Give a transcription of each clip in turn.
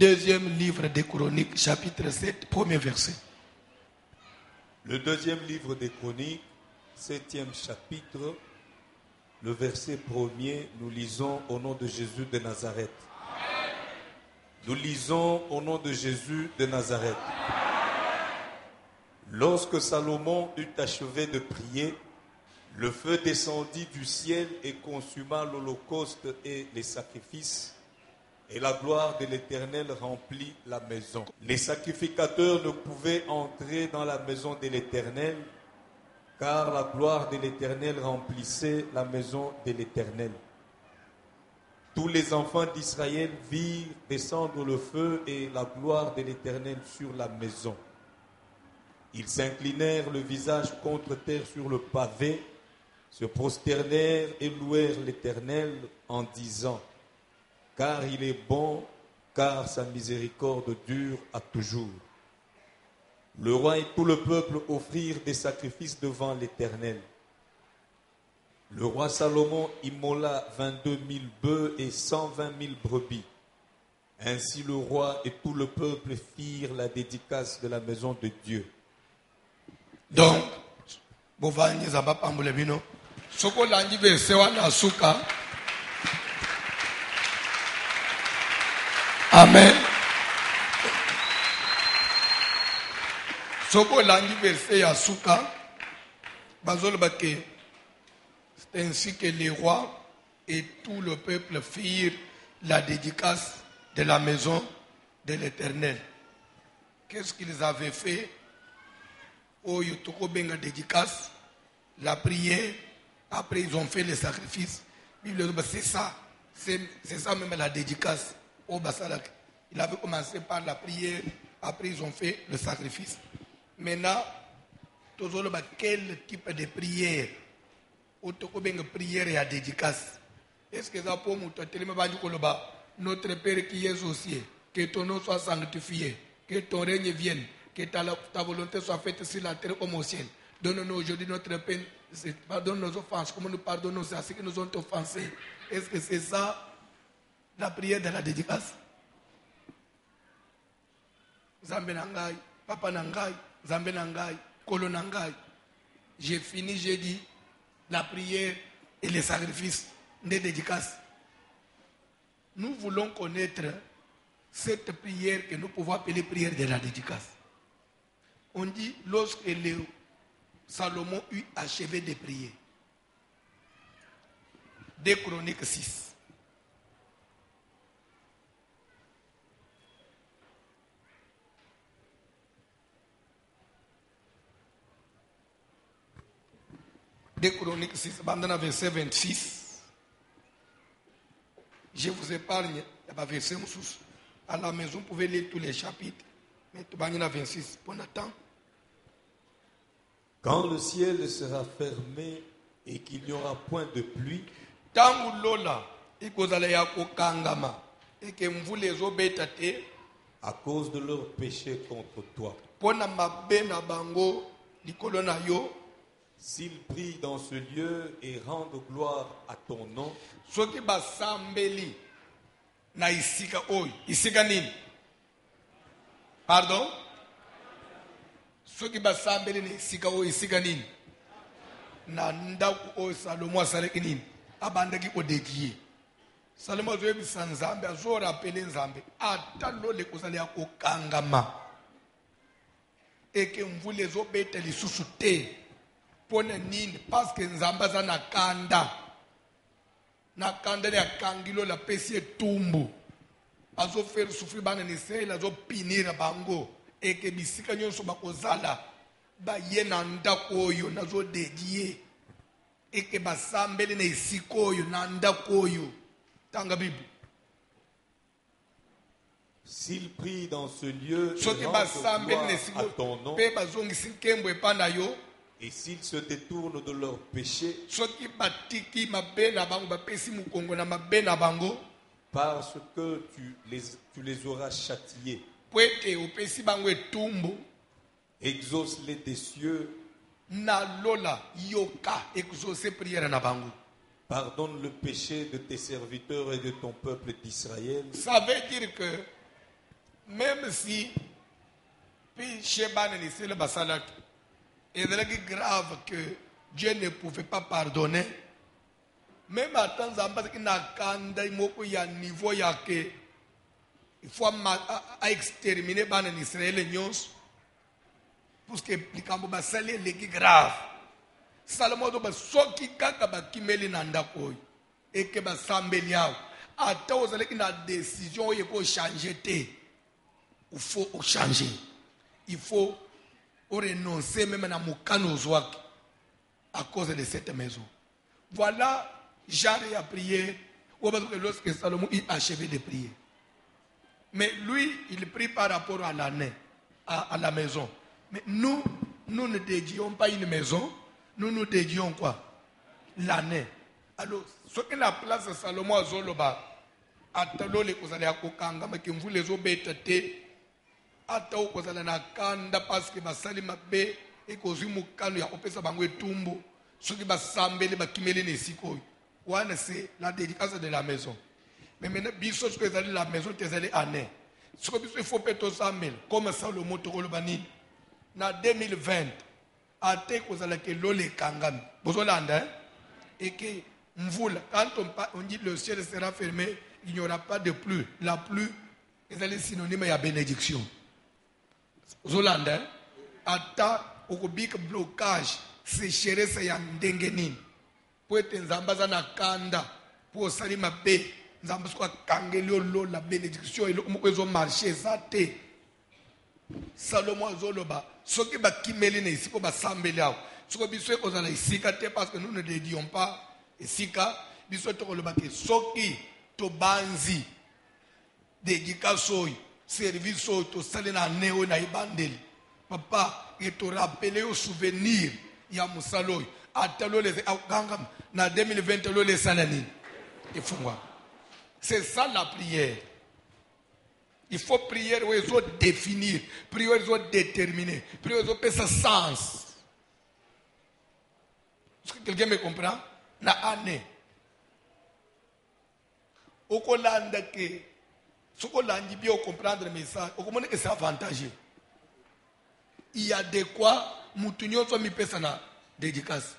Deuxième livre des Chroniques, chapitre 7, premier verset. Le deuxième livre des Chroniques, 7e chapitre, le verset 1er, nous lisons au nom de Jésus de Nazareth. Nous lisons au nom de Jésus de Nazareth. Lorsque Salomon eut achevé de prier, le feu descendit du ciel et consuma l'holocauste et les sacrifices, et la gloire de l'Éternel remplit la maison. Les sacrificateurs ne pouvaient entrer dans la maison de l'Éternel, car la gloire de l'Éternel remplissait la maison de l'Éternel. Tous les enfants d'Israël virent descendre le feu et la gloire de l'Éternel sur la maison. Ils s'inclinèrent le visage contre terre sur le pavé, se prosternèrent et louèrent l'Éternel en disant: car il est bon, car sa miséricorde dure à toujours. Le roi et tout le peuple offrirent des sacrifices devant l'Éternel. Le roi Salomon immola 22 000 bœufs et 120 000 brebis. Ainsi le roi et tout le peuple firent la dédicace de la maison de Dieu. Donc, bovani zaba pambule bino. Soko langi verse wana suka. Amen. Soko langi verse ya suka. Bazol bake. C'est ainsi que les rois et tout le peuple firent la dédicace de la maison de l'Éternel. Qu'est-ce qu'ils avaient fait? Oh, yotoko benga dédicace, la prière, après ils ont fait les sacrifices. C'est ça, c'est ça même la dédicace. Oh, il avait commencé par la prière, après ils ont fait le sacrifice. Maintenant, quel type de prière? Otoko benga prière et la dédicace. Est-ce que ça pour nous notre Père qui es aux cieux, que ton nom soit sanctifié, que ton règne vienne, que ta volonté soit faite sur la terre comme au ciel. Donne-nous aujourd'hui notre peine, pardonne nos offenses, comme nous pardonnons à ceux qui nous ont offensés. Est-ce que c'est ça la prière de la dédicace? Zambe nangai, papa nangai, zambe nangai, kolo nangai. J'ai fini, j'ai dit la prière et les sacrifices des dédicaces. Nous voulons connaître cette prière que nous pouvons appeler prière de la dédicace. On dit, lorsque Salomon eut achevé de prier, 2 Chroniques 6. Des Chroniques 6, bandana verset 26. Je vous épargne, il y a verset sous. À la maison, vous pouvez lire tous les chapitres. Mais tu vas 26 pour Nathan. Quand le ciel sera fermé et qu'il n'y aura point de pluie, tangu lola ikozala ya kokangama et que mvule zobetate à cause de leur péché contre toi, pona mabe na bango likolo na yo, s'ils prient dans ce lieu et rendent gloire à ton nom, soki basambeli na isika oyo, isika nini? Pardon? Soki basambeli na isika oyo, isika nini? Na ndaku oyo Salomo asalaki nini? Abandaki kodediye. Salomo azoyebisa Nzambe, azorapele Nzambe ata lole kozala ya kokangama eke mvula ezobeta lisusu te. Pona nini? Parce que Nzambe aza na kanda. Na kanda ya kangilo la pesi etumbu. Azo faire souffrir bana ni Israël, azo pinira bango eke bisika nyonso bakozala ba ye na ndako oyo nazo dediye eke basambele na esika oyo na ndako oyo. Tanga Bible. S'ils prient dans ce lieu et Soki rendent basambele gloire na à esika ton nom, pe bazongisi nkembo epa na yo, et s'ils se détournent de leurs péchés, soki batiki mabe na bango bapesi mukongo na mabe na bango, parce que tu les auras châtiés, pwete opesi bango etumbu, exauce-les des cieux, na lola yoka exaucer prière na bango. pardonne le péché de tes serviteurs et de ton peuple d'Israël. Ça veut dire que même si puis Sheban et le Basalak, et c'est grave que Dieu ne pouvait pas pardonner, même à temps qu'il n'a il y a un niveau il faut exterminer les Israéliens parce que les Cambodgiens c'est grave. Salomon doit soki kaka ba kimeli nanda koi et que ba sambeli yao ata ozale kina décision il faut changer te il faut changer il faut renoncer même à mukano zwaki à cause de cette maison. Voilà genre à prier lorsque Salomon a achevé de prier. Mais lui il prie par rapport à l'année à la maison. Mais nous ne dédions pas une maison. Nous nous dédions quoi? L'année. Alors, ce que la place de Salomon à Zoloba, à Talole, vous allez à Kokanga, mais que vous les obétez, à Tao, vous allez à Kanda, parce que Basali Mabé, et que vous avez ya opesa bango tumbo, ce qui va sambele, va kimele nesiko. Ouane, c'est la dédicace de la maison. Mais maintenant, biso, ce que vous allez la maison, vous allez année. Ce que il faut péter Samuel, comme Salomon, Togolobani, na 2020. Ate kozala ke lole kangami bozolanda et que mvula quand on dit le ciel sera fermé il n'y aura pas de pluie la pluie est synonyme ya bénédiction bozolanda ata okobika blocage sécheresse ya ndenge nini po ete nzambe aza na kanda po osali mabe nzambe soki akangeli olo la bénédiction eloko moko ezomarche eza te. Salomon azoloba soki bakimeli na isiko basambeli awo soki biso ekozala isika te parce que nous ne dédions pas esika biso tokoloba ke soki tobanzi dédicace oyo service oyo tosali na ane oyo na ebandeli papa etorapele yo souvenir ya mosala oyo ata lolese akangama na 2020 lolesala nini efungwa. C'est ça la prière. Il faut prier, il faut définir, prier, il faut déterminer, prier, il faut faire sens. Est-ce que quelqu'un me comprend? Na année. Au Kolanda que, ce qu'on a dit bien comprendre le message, au comment c'est avantageux. Il y a de quoi, moutounion soit mis persona dédicace.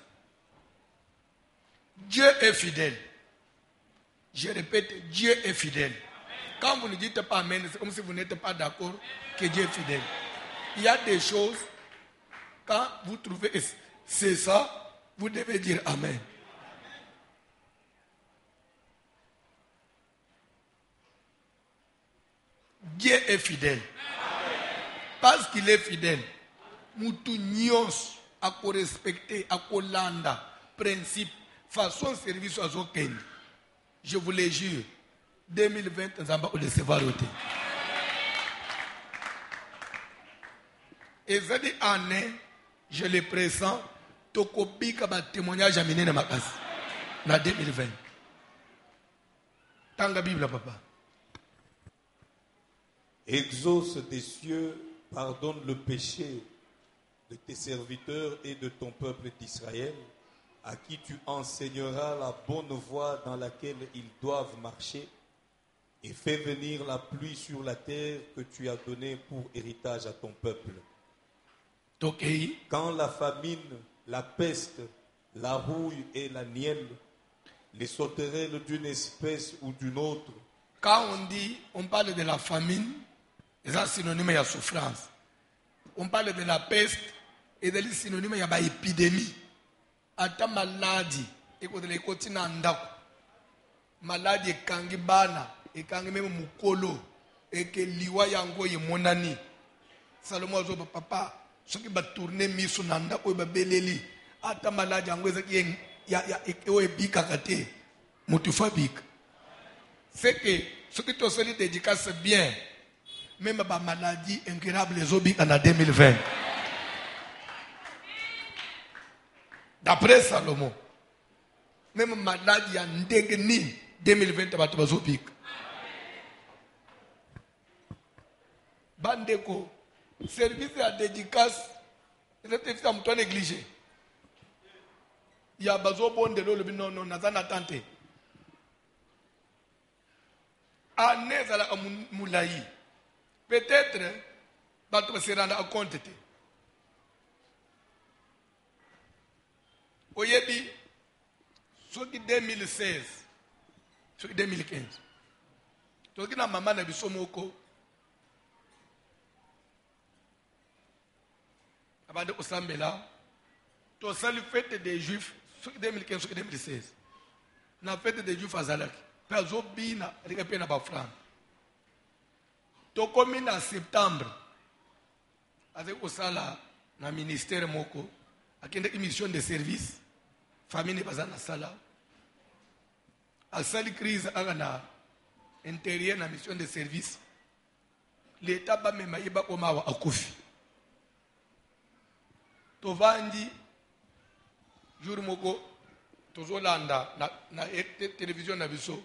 Dieu est fidèle. Je répète, Dieu est fidèle. Quand vous ne dites pas amen, c'est comme si vous n'êtes pas d'accord que Dieu est fidèle. Il y a des choses, quand vous trouvez c'est ça, vous devez dire amen. Dieu est fidèle. Parce qu'il est fidèle, nous tous à respecter, à landa, principe, façon de service à Zoken. Je vous le jure. 2020, nous allons recevoir le thé. Et cette année, je le présente, Tokobi comme témoignage à Mine Makas, en 2020. Tanga Bible, papa. Exauce des cieux, pardonne le péché de tes serviteurs et de ton peuple d'Israël, à qui tu enseigneras la bonne voie dans laquelle ils doivent marcher, et fais venir la pluie sur la terre que tu as donnée pour héritage à ton peuple. Okay. Quand la famine, la peste, la rouille et la nielle, les sauterelles d'une espèce ou d'une autre. Quand on parle de la famine, c'est un synonyme de souffrance. On parle de la peste, et c'est un synonyme de épidémie. Ata maladie, et quand les continents maladie kangibana. Et quand même mukolo et que liwa yango ye monani Salomon azoba papa ce qui va tourner miso nanda ko ba beleli ata maladi yango ezaki ya o ebika kate mutu fabik c'est que ce qui te soli dédicace bien même ba maladie incurable les obi en 2020 d'après Salomon même maladie en ndenge 2020 ba to bazobik. Bandeko, service à dédicace, c'est un peu négligé. Il y a besoin de l'eau, non, n'a tenté. Année à la moulaï. peut-être bato se rendre compte te oyebi soki 2016 soki 2015 toki na mama na biso moko abande osambela tosali fête des juifs soki 2015 soki 2016 na fête des juifs azalaki mpe azobina alika mpe na bafranga tokomi na septembre azali kosala na ministère moko akendaki mission de service famille ne baza na sala asali crise aka na intérieur na mission de service l'état bamema ye bakoma awa akufi tovandi jour moko tozolanda na télévision na biso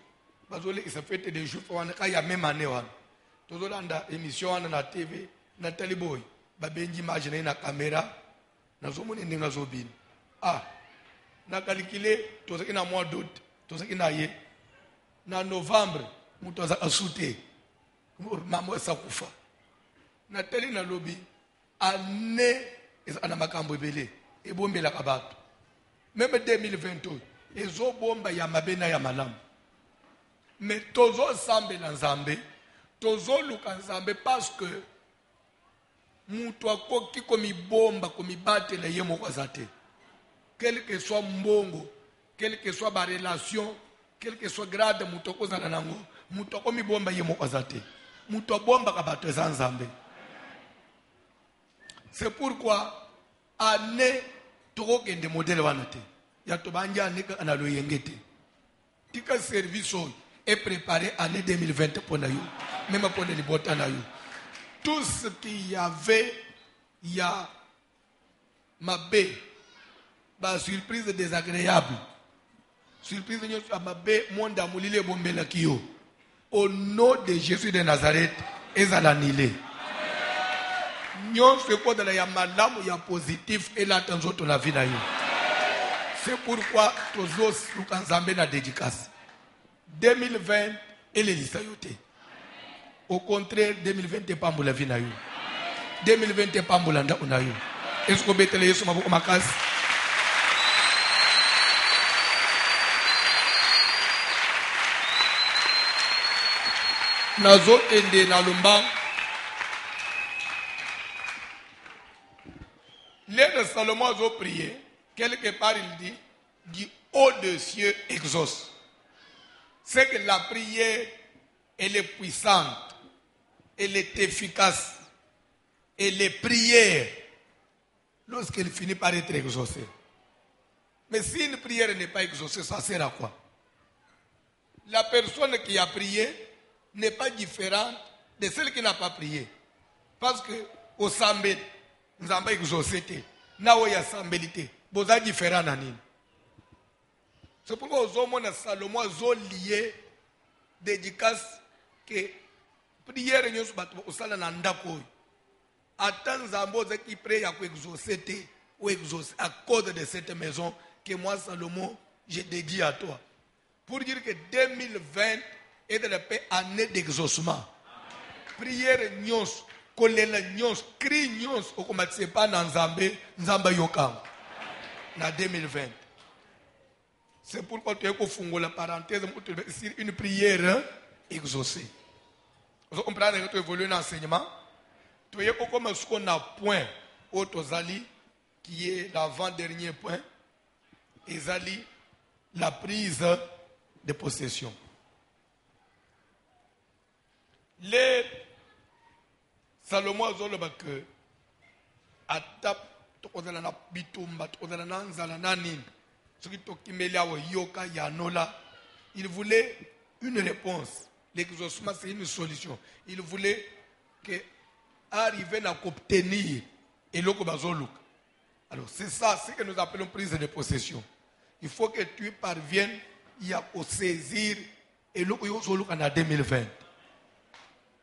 bazolekisa fête des jours wana kaya même année wana tozolanda émission wana na tv na taliboy babengi image na caméra nazomona ndenge azobina na calculer tozaki na mois d'août tozaki na ye na novembre mutu azaka sute mama esakufa na teli na lobi année ezaka na makambo ebele ebombelaka bato meme 2020 ezobomba ya mabe na ya malamu mais tozosambela nzambe tozoluka nzambe parce que mutu akoki komibomba komibatela ye moko aza te quel que soit mbongo quel que soit barelation quel que soit grade mutu akozala nango mutu akomibomba ye moko aza te mutu abombaka bato eza nzambe. C'est pourquoi année tokokende modèle wana te ya tobanja année kana loyenge te tika service est préparé année 2020 pour na yo même pour les libota na yo tout ce qu'il y avait il y a mabe ba surprise désagréable surprise nyo mabe monde amulile bombela kiyo au nom de Jésus de Nazareth ezalanile nyonso ekodala ya malamu ya positif elata nzoto na vie na yo. C'est pourquoi tozoluka nzambe na dédicace 2020 elelisa yo te. Au contraire 2020 epambola vie na yo 2020 epambola ndako na yo. Esko betele Yesu maboko makasi. Nazo ende na lomba l'air de Salomon a prié, quelque part il dit, du haut des cieux exauce. C'est que la prière, elle est puissante, elle est efficace, elle est prière lorsqu'elle finit par être exaucée. Mais si une prière n'est pas exaucée, ça sert à quoi? La personne qui a prié n'est pas différente de celle qui n'a pas prié. Parce que au Sambé, nous avons exaucé. Now il y a sambélité. Vous êtes différents na nini. C'est pourquoi aux hommes de Salomon ont lié dédicace que prière nous sommes au salon n'andako. Attends zambo qui prie à exaucer ou exaucer à cause de cette maison que moi Salomon j'ai dédié à toi. Pour dire que 2020 est de la paix année d'exaucement. Prière nous kolela nyos cri nyos okomatse pa na nzamba yokam na 2020. C'est pourquoi tu es kofungo la parenthèse sur une prière exaucée. Vous comprenez que tu évolues dans l'enseignement. Tu es comme ce qu'on a point au Tozali qui est l'avant-dernier point et Zali la prise de possession. Les Salomon a dit que atap tokozala na bitumba tokozala na nzala na nini soki tokimeli awa yoka yanola. Il voulait une réponse. L'exaucement c'est une solution. Il voulait que arriver à obtenir et loko bazoluka. Alors c'est ça, ce que nous appelons prise de possession. Il faut que tu parviennes à saisir et loko yozoluka na 2020.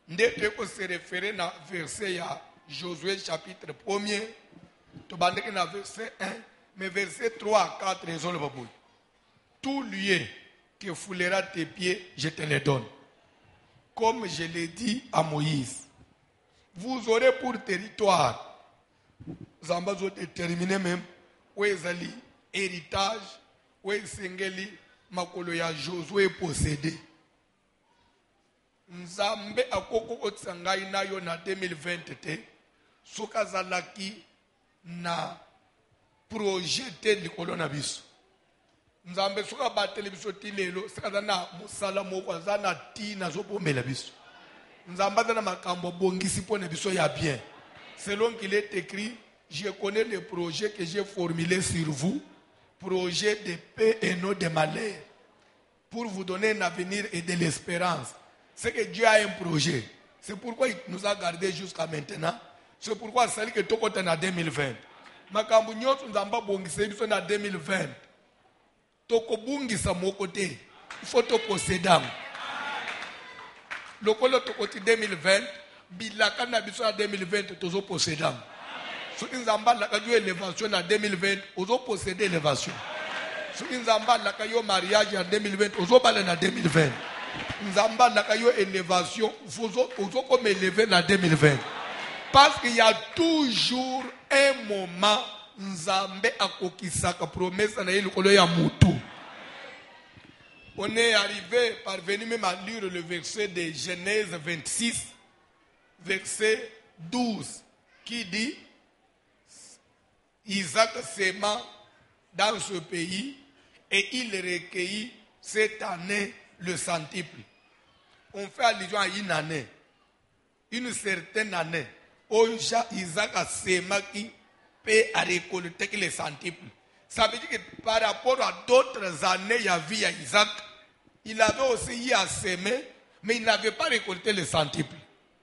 Ndeke ko se référer na verset ya Josué chapitre 1er to bandeke na verset 1 mais verset 3 à 4 ezolo babou. Tout lieu que foulera tes pieds, je te le donne. Comme je l'ai dit à Moïse. vous aurez pour territoire, Zamba zo déterminer même, où ezali héritage, où esengeli makolo ya Josué possédé. Nzambe akoko otsangai na yo na 2020 te, soka zalaki na projeté likolo na biso. Nzambe soka batele biso tilelo, saka na musala moko zana tina zo pomela biso. Nzamba na makambo bongisi pone biso ya bien. Selon qu'il est écrit, je connais les projets que j'ai formulés sur vous, projets de paix et non de malheur, pour vous donner un avenir et de l'espérance. C'est que Dieu a un projet. C'est pourquoi il nous a gardés jusqu'à maintenant. C'est pourquoi c'est que tout côté en 2020. Makambo nyoto nzamba bongisi biso na 2020. Toko bungisa mo côté. Il faut te posséder. Le colo tokoti 2020, bilaka na biso na 2020 tozo possédant. So inzamba laka yo élévation na 2020, ozo posséder élévation. So inzamba laka yo mariage en 2020, ozo bala na 2020. Nzamba laka yo élévation, ozo comme élevé na 2020. Parce qu'il y a toujours un moment nzambe akokisaka promesse na yelo kolo ya mutu. On est arrivé, parvenu même à lire le verset de Genèse 26, verset 12, qui dit Isaac s'aima dans ce pays et il recueillit cette année le centuple. On fait allusion à une année, une certaine année, où Isaac s'aima qui peut récolter le centuple. Ça veut dire que par rapport à d'autres années, il y avait Isaac, il avait aussi eu à s'aimer, mais il n'avait pas récolté les centuples.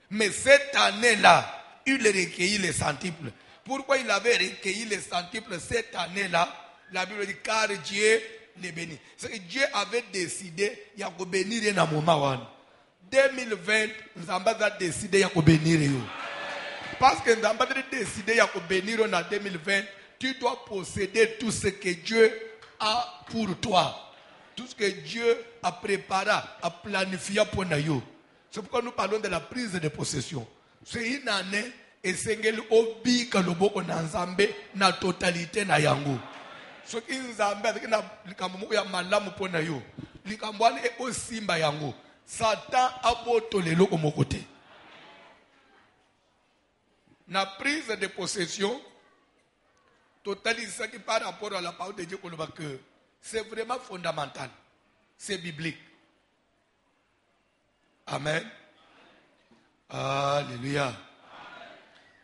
Mais cette année-là, il recueillit les centuples. Pourquoi il avait recueilli les centuples cette année-là? La Bible dit car Dieu les bénit. C'est que Dieu avait décidé, il y a que bénir dans le moment. 2020, Nzamba a décidé, il y a que bénir. Parce que Nzamba a décidé, il y a que bénir en 2020. Tu dois posséder tout ce que Dieu a pour toi. Tout ce que Dieu a préparé, a planifié pour nous. C'est pourquoi nous parlons de la prise de possession. C'est une année et c'est obi kaloboko na Nzambe na totalité na yango. Ce qui Nzambe avec na likambo ya malamu pour nous. Likambo est aussi mba yango. Satan a boto lelo comme côté. La prise de possession totalise qui par rapport à la parole de Dieu que c'est vraiment fondamental. C'est biblique. Amen. Alléluia.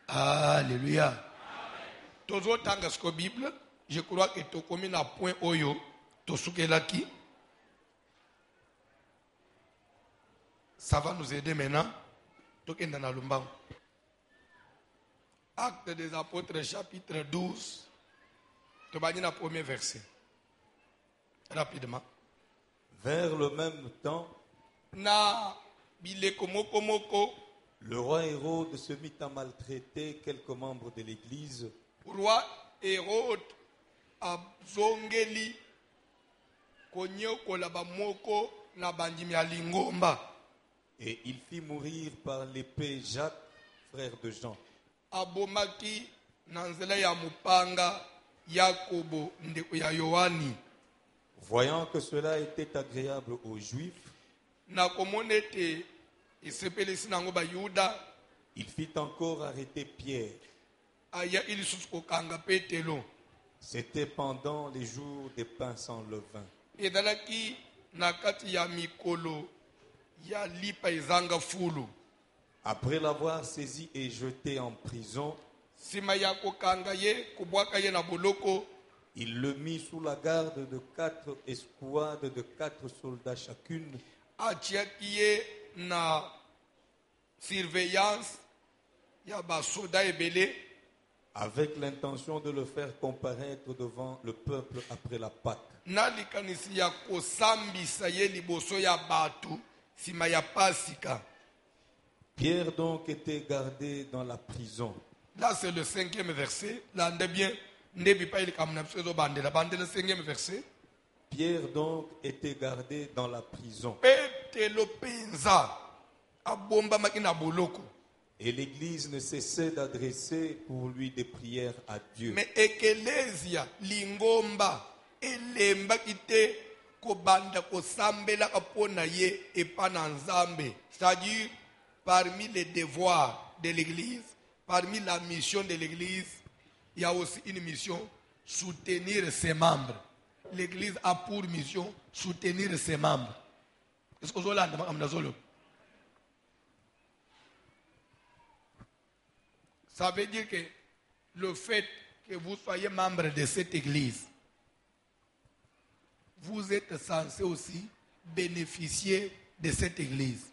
Alléluia. Toujours tant que la Bible, je crois que tu as commis un point oyo, tu soukelaki. Ça va nous aider maintenant. Actes des Apôtres, chapitre 12. Tu vas dire le premier verset. Rapidement. Vers le même temps, le roi Hérode se mit à maltraiter quelques membres de l'église. Roi Hérode a zongeli konyoko la bamoko na bandimi ya lingomba. Et il fit mourir par l'épée Jacques, frère de Jean. Abomaki nanzela ya mupanga Yakobo ndeko ya Yohani. Voyant que cela était agréable aux Juifs, il fit encore arrêter Pierre. C'était pendant les jours des pains sans levain. Après l'avoir saisi et jeté en prison, il le mit sous la garde de 4 escouades de 4 soldats chacune. Na surveillance ya ba soda ebele, avec l'intention de le faire comparaître devant le peuple après la Pâque. Na likanisi ya kosambisa ye liboso ya batu sima ya Pasika. Pierre donc était gardé dans la prison. Là c'est le 5e verset. Là on est bien. Le 5e verset. Pierre donc était gardé dans la prison. Et l'Église ne cessait d'adresser pour lui des prières à Dieu. Mais ekelesia lingomba elemba kite kobanda kosambela kapona ye epana nzambe. C'est-à-dire parmi les devoirs de l'Église, parmi la mission de l'Église, il y a aussi une mission, soutenir ses membres. L'Église a pour mission soutenir ses membres. Est-ce que vous avez ça veut dire que le fait que vous soyez membre de cette église, vous êtes censé aussi bénéficier de cette église.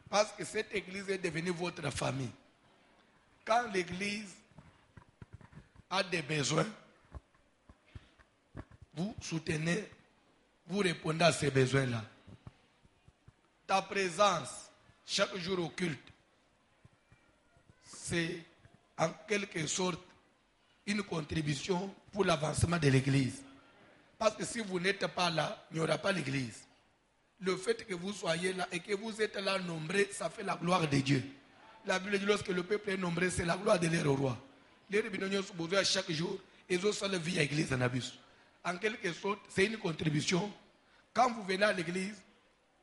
Parce que cette église est devenue votre famille. Quand l'église a des besoins, vous soutenez, vous répondez à ces besoins-là. Ta présence chaque jour au culte, c'est en quelque sorte une contribution pour l'avancement de l'église. Parce que si vous n'êtes pas là, il n'y aura pas l'église. Le fait que vous soyez là et que vous êtes là nombreux, ça fait la gloire de Dieu. La Bible dit lorsque le peuple est nombreux, c'est la gloire de leur roi. Les réunions sont besoin chaque jour et ils ont la vie à l'église en abus. En quelque sorte, c'est une contribution. Quand vous venez à l'église,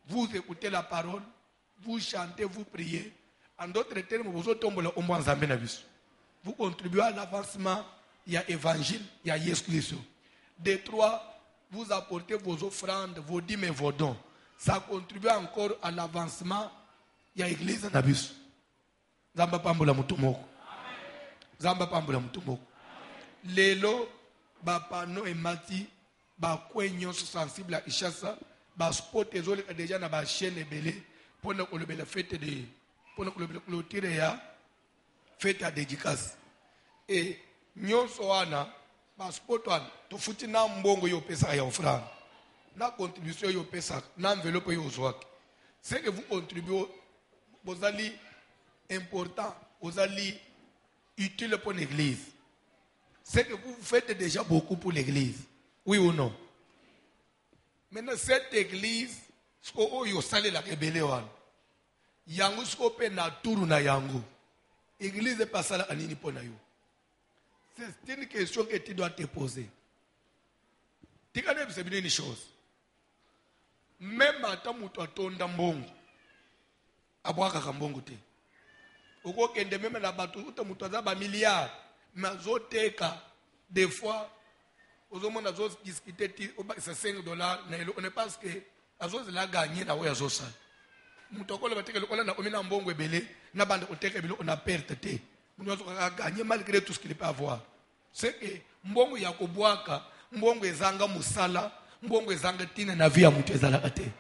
vous écoutez la parole, vous chantez, vous priez. En d'autres termes, vous contribuez à l'avancement. Il y a l'évangile, il y a Jésus Christ. De trois, vous apportez vos offrandes, vos dîmes et vos dons. Ça contribue encore à l'avancement. Il y a l'église en abus. Zamba pambula mutumoko. Zamba pambula mutumoko. Lelo, bapano et mati, bakwenyo sensible à Ishasa, spot et zoli déjà na ba chaîne belé pour ne pas le fête de pour ne pas le tirer ya fête à dédicace. Et nyonso wana spot wana to futi na mbongo yo pesa ya offrande. La contribution yo pesa na enveloppe yo zwaki. C'est que vous contribuez aux alliés importants, aux alliés utiles pour l'église. C'est que vous faites déjà beaucoup pour l'église. Oui ou non? Maintenant, cette église, ce que vous avez la rébellion, yango ce qu'on peut na tour na yango. Église est pas ça la anini pour na yo. C'est une question que tu dois te poser. Tu connais une chose. Même à ta mouton tonda mbongo, aboaka kambongo te. Oko kende même la bateau, ta mouton za ba milliards, mais zoteka des fois. Aux hommes, on a discuté, c'est $5. On ne pense que Azos l'a gagné dans la Zosa. Moutokolo va dire que l'on a commis un bon bébé, n'a pas de côté, on a perdu. On a gagné malgré tout ce qu'il peut avoir. C'est que Mbongo Yakobuaka, Mbongo Zanga Musala, Mbongo Zanga Tina Navia Mutezala Ate.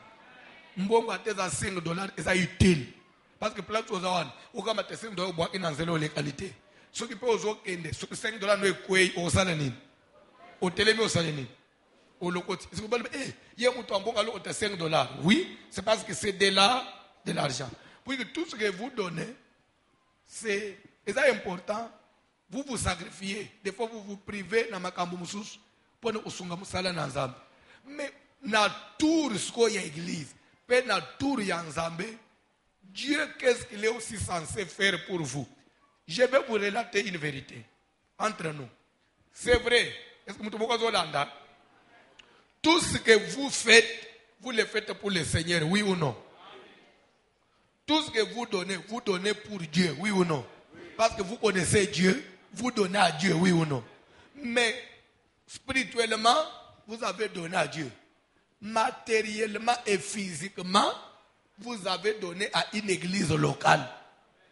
Mbongo a $5 est utile. Parce que place aux gens, au cas où $5 bois in zéro les qualités. Ce qui peut aux autres, ce que $5 ne est au salanin. Au télémé au saléni. Au locote. Si vous parlez, il y a un bon alors au $5. Oui, c'est parce que c'est de l'argent. Puis que tout ce que vous donnez, c'est important. Vous vous sacrifiez. Des fois, vous vous privez dans ma camboumoussous pour ne pas musala nanzambe. Mais na tour ce qu'il y a église, mais na tour yanzambe, Dieu qu'est-ce qu'il est aussi censé faire pour vous? Je vais vous relater une vérité entre nous. C'est vrai. Est-ce que tout ce que vous faites, vous le faites pour le Seigneur, oui ou non? Tout ce que vous donnez pour Dieu, oui ou non? Parce que vous connaissez Dieu, vous donnez à Dieu, oui ou non? Mais spirituellement, vous avez donné à Dieu. Matériellement et physiquement, vous avez donné à une église locale.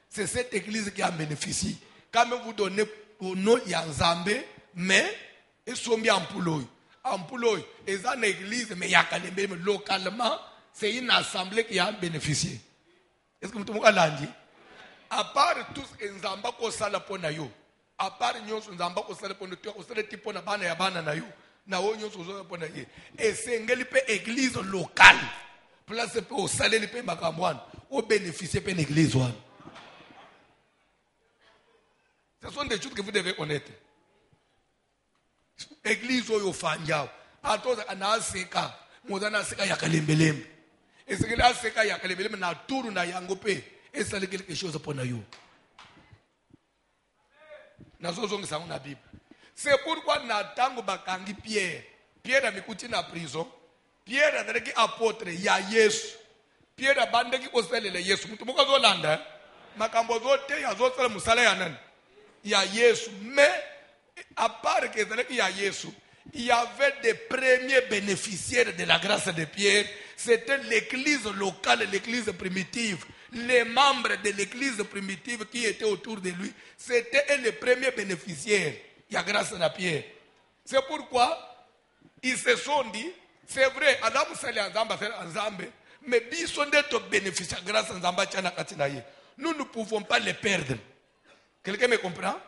C'est cette église qui en bénéficie. Quand même vous donnez au nom Yanzambe, mais ils sont bien en pouloy. En pouloy, ils ont une église, mais localement, c'est une assemblée qui a bénéficié. Est-ce que vous avez dit? À part tout ce que nous avons fait pour nous, à part nous avons fait pour nous, nous avons fait pour nous, et c'est une église locale. Place pour au salaire de Makamouane, au bénéficier de l'église. Ce sont des choses que vous devez connaître. Église oyo fanjao atoza anaseka modana seka ya kalembelembe esekela seka ya kalembelembe na turu na yango pe et ça quelque chose pour nous. C'est pourquoi Natango bakangi Pierre. Pierre a mikuti na prison. Pierre a dit apôtre ya Yesu. Pierre a bandeki oselele Yesu. Mutu muka zolanda. Makambo zote ya zote musala ya nani? Ya Yesu. Mais à part que ya Yesu, il y avait des premiers bénéficiaires de la grâce de Pierre. C'était l'église locale, l'église primitive. Les membres de l'église primitive qui étaient autour de lui, c'était les premiers bénéficiaires. Il y a grâce à Pierre. C'est pourquoi ils se sont dit, c'est vrai, Adam Sali Nzambe, mais ils sont des bénéficiaires grâce à Nzamba Tchana Katinaye. Nous ne pouvons pas les perdre. Quelqu'un me comprend?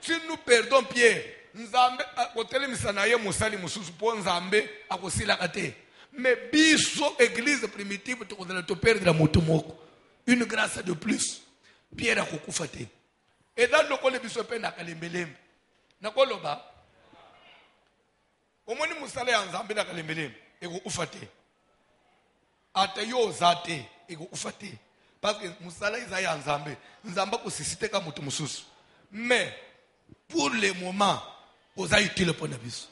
Si nous perdons Pierre, Nzambe akotele misanaye musali mususu po Nzambe akosila kate. Mais biso église primitive te perdre mutu moko. Une grâce de plus. Pierre akokufa te. Et dans le kole biso pe na kalembelembe. Nakoloba. Omoni musala ya Nzambe na kalembelembe ekufa te. Ata yo zate ekufa te. Parce que musala ya Nzambe, Nzamba ko sisite ka mutu mususu. Mais pour le moment, vous avez utile pour la biso.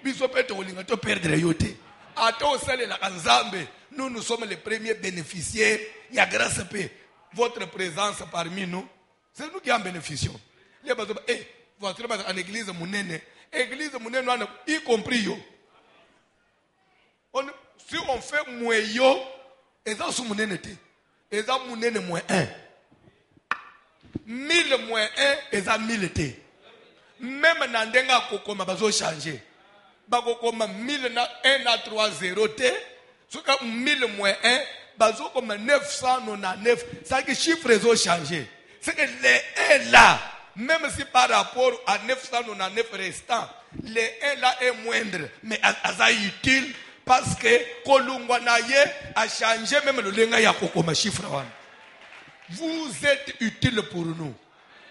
Biso peut te perdre yote. Nous sommes les premiers bénéficiaires. Il y a grâce à votre présence parmi nous. C'est nous qui en bénéficions. Votre en église mounene, y compris yo. Si on fait moins yo, et ça sous mounene te, et ça mounene moins 1. 1000 moins 1, et ça 1000 te. Même Nandenga Kokoma bazo changer. Bakokoma 1000 na 1 à 3 0 te. Soka 1000 moins 1, bazo comme 999. Ça que chiffre ont changé. C'est que les 1 là, même si par rapport à 999 restants, les 1 là est moindre, mais ça est utile parce que Kolungwanaye a changé même le lenga ya Kokoma chiffre. Vous êtes utile pour nous.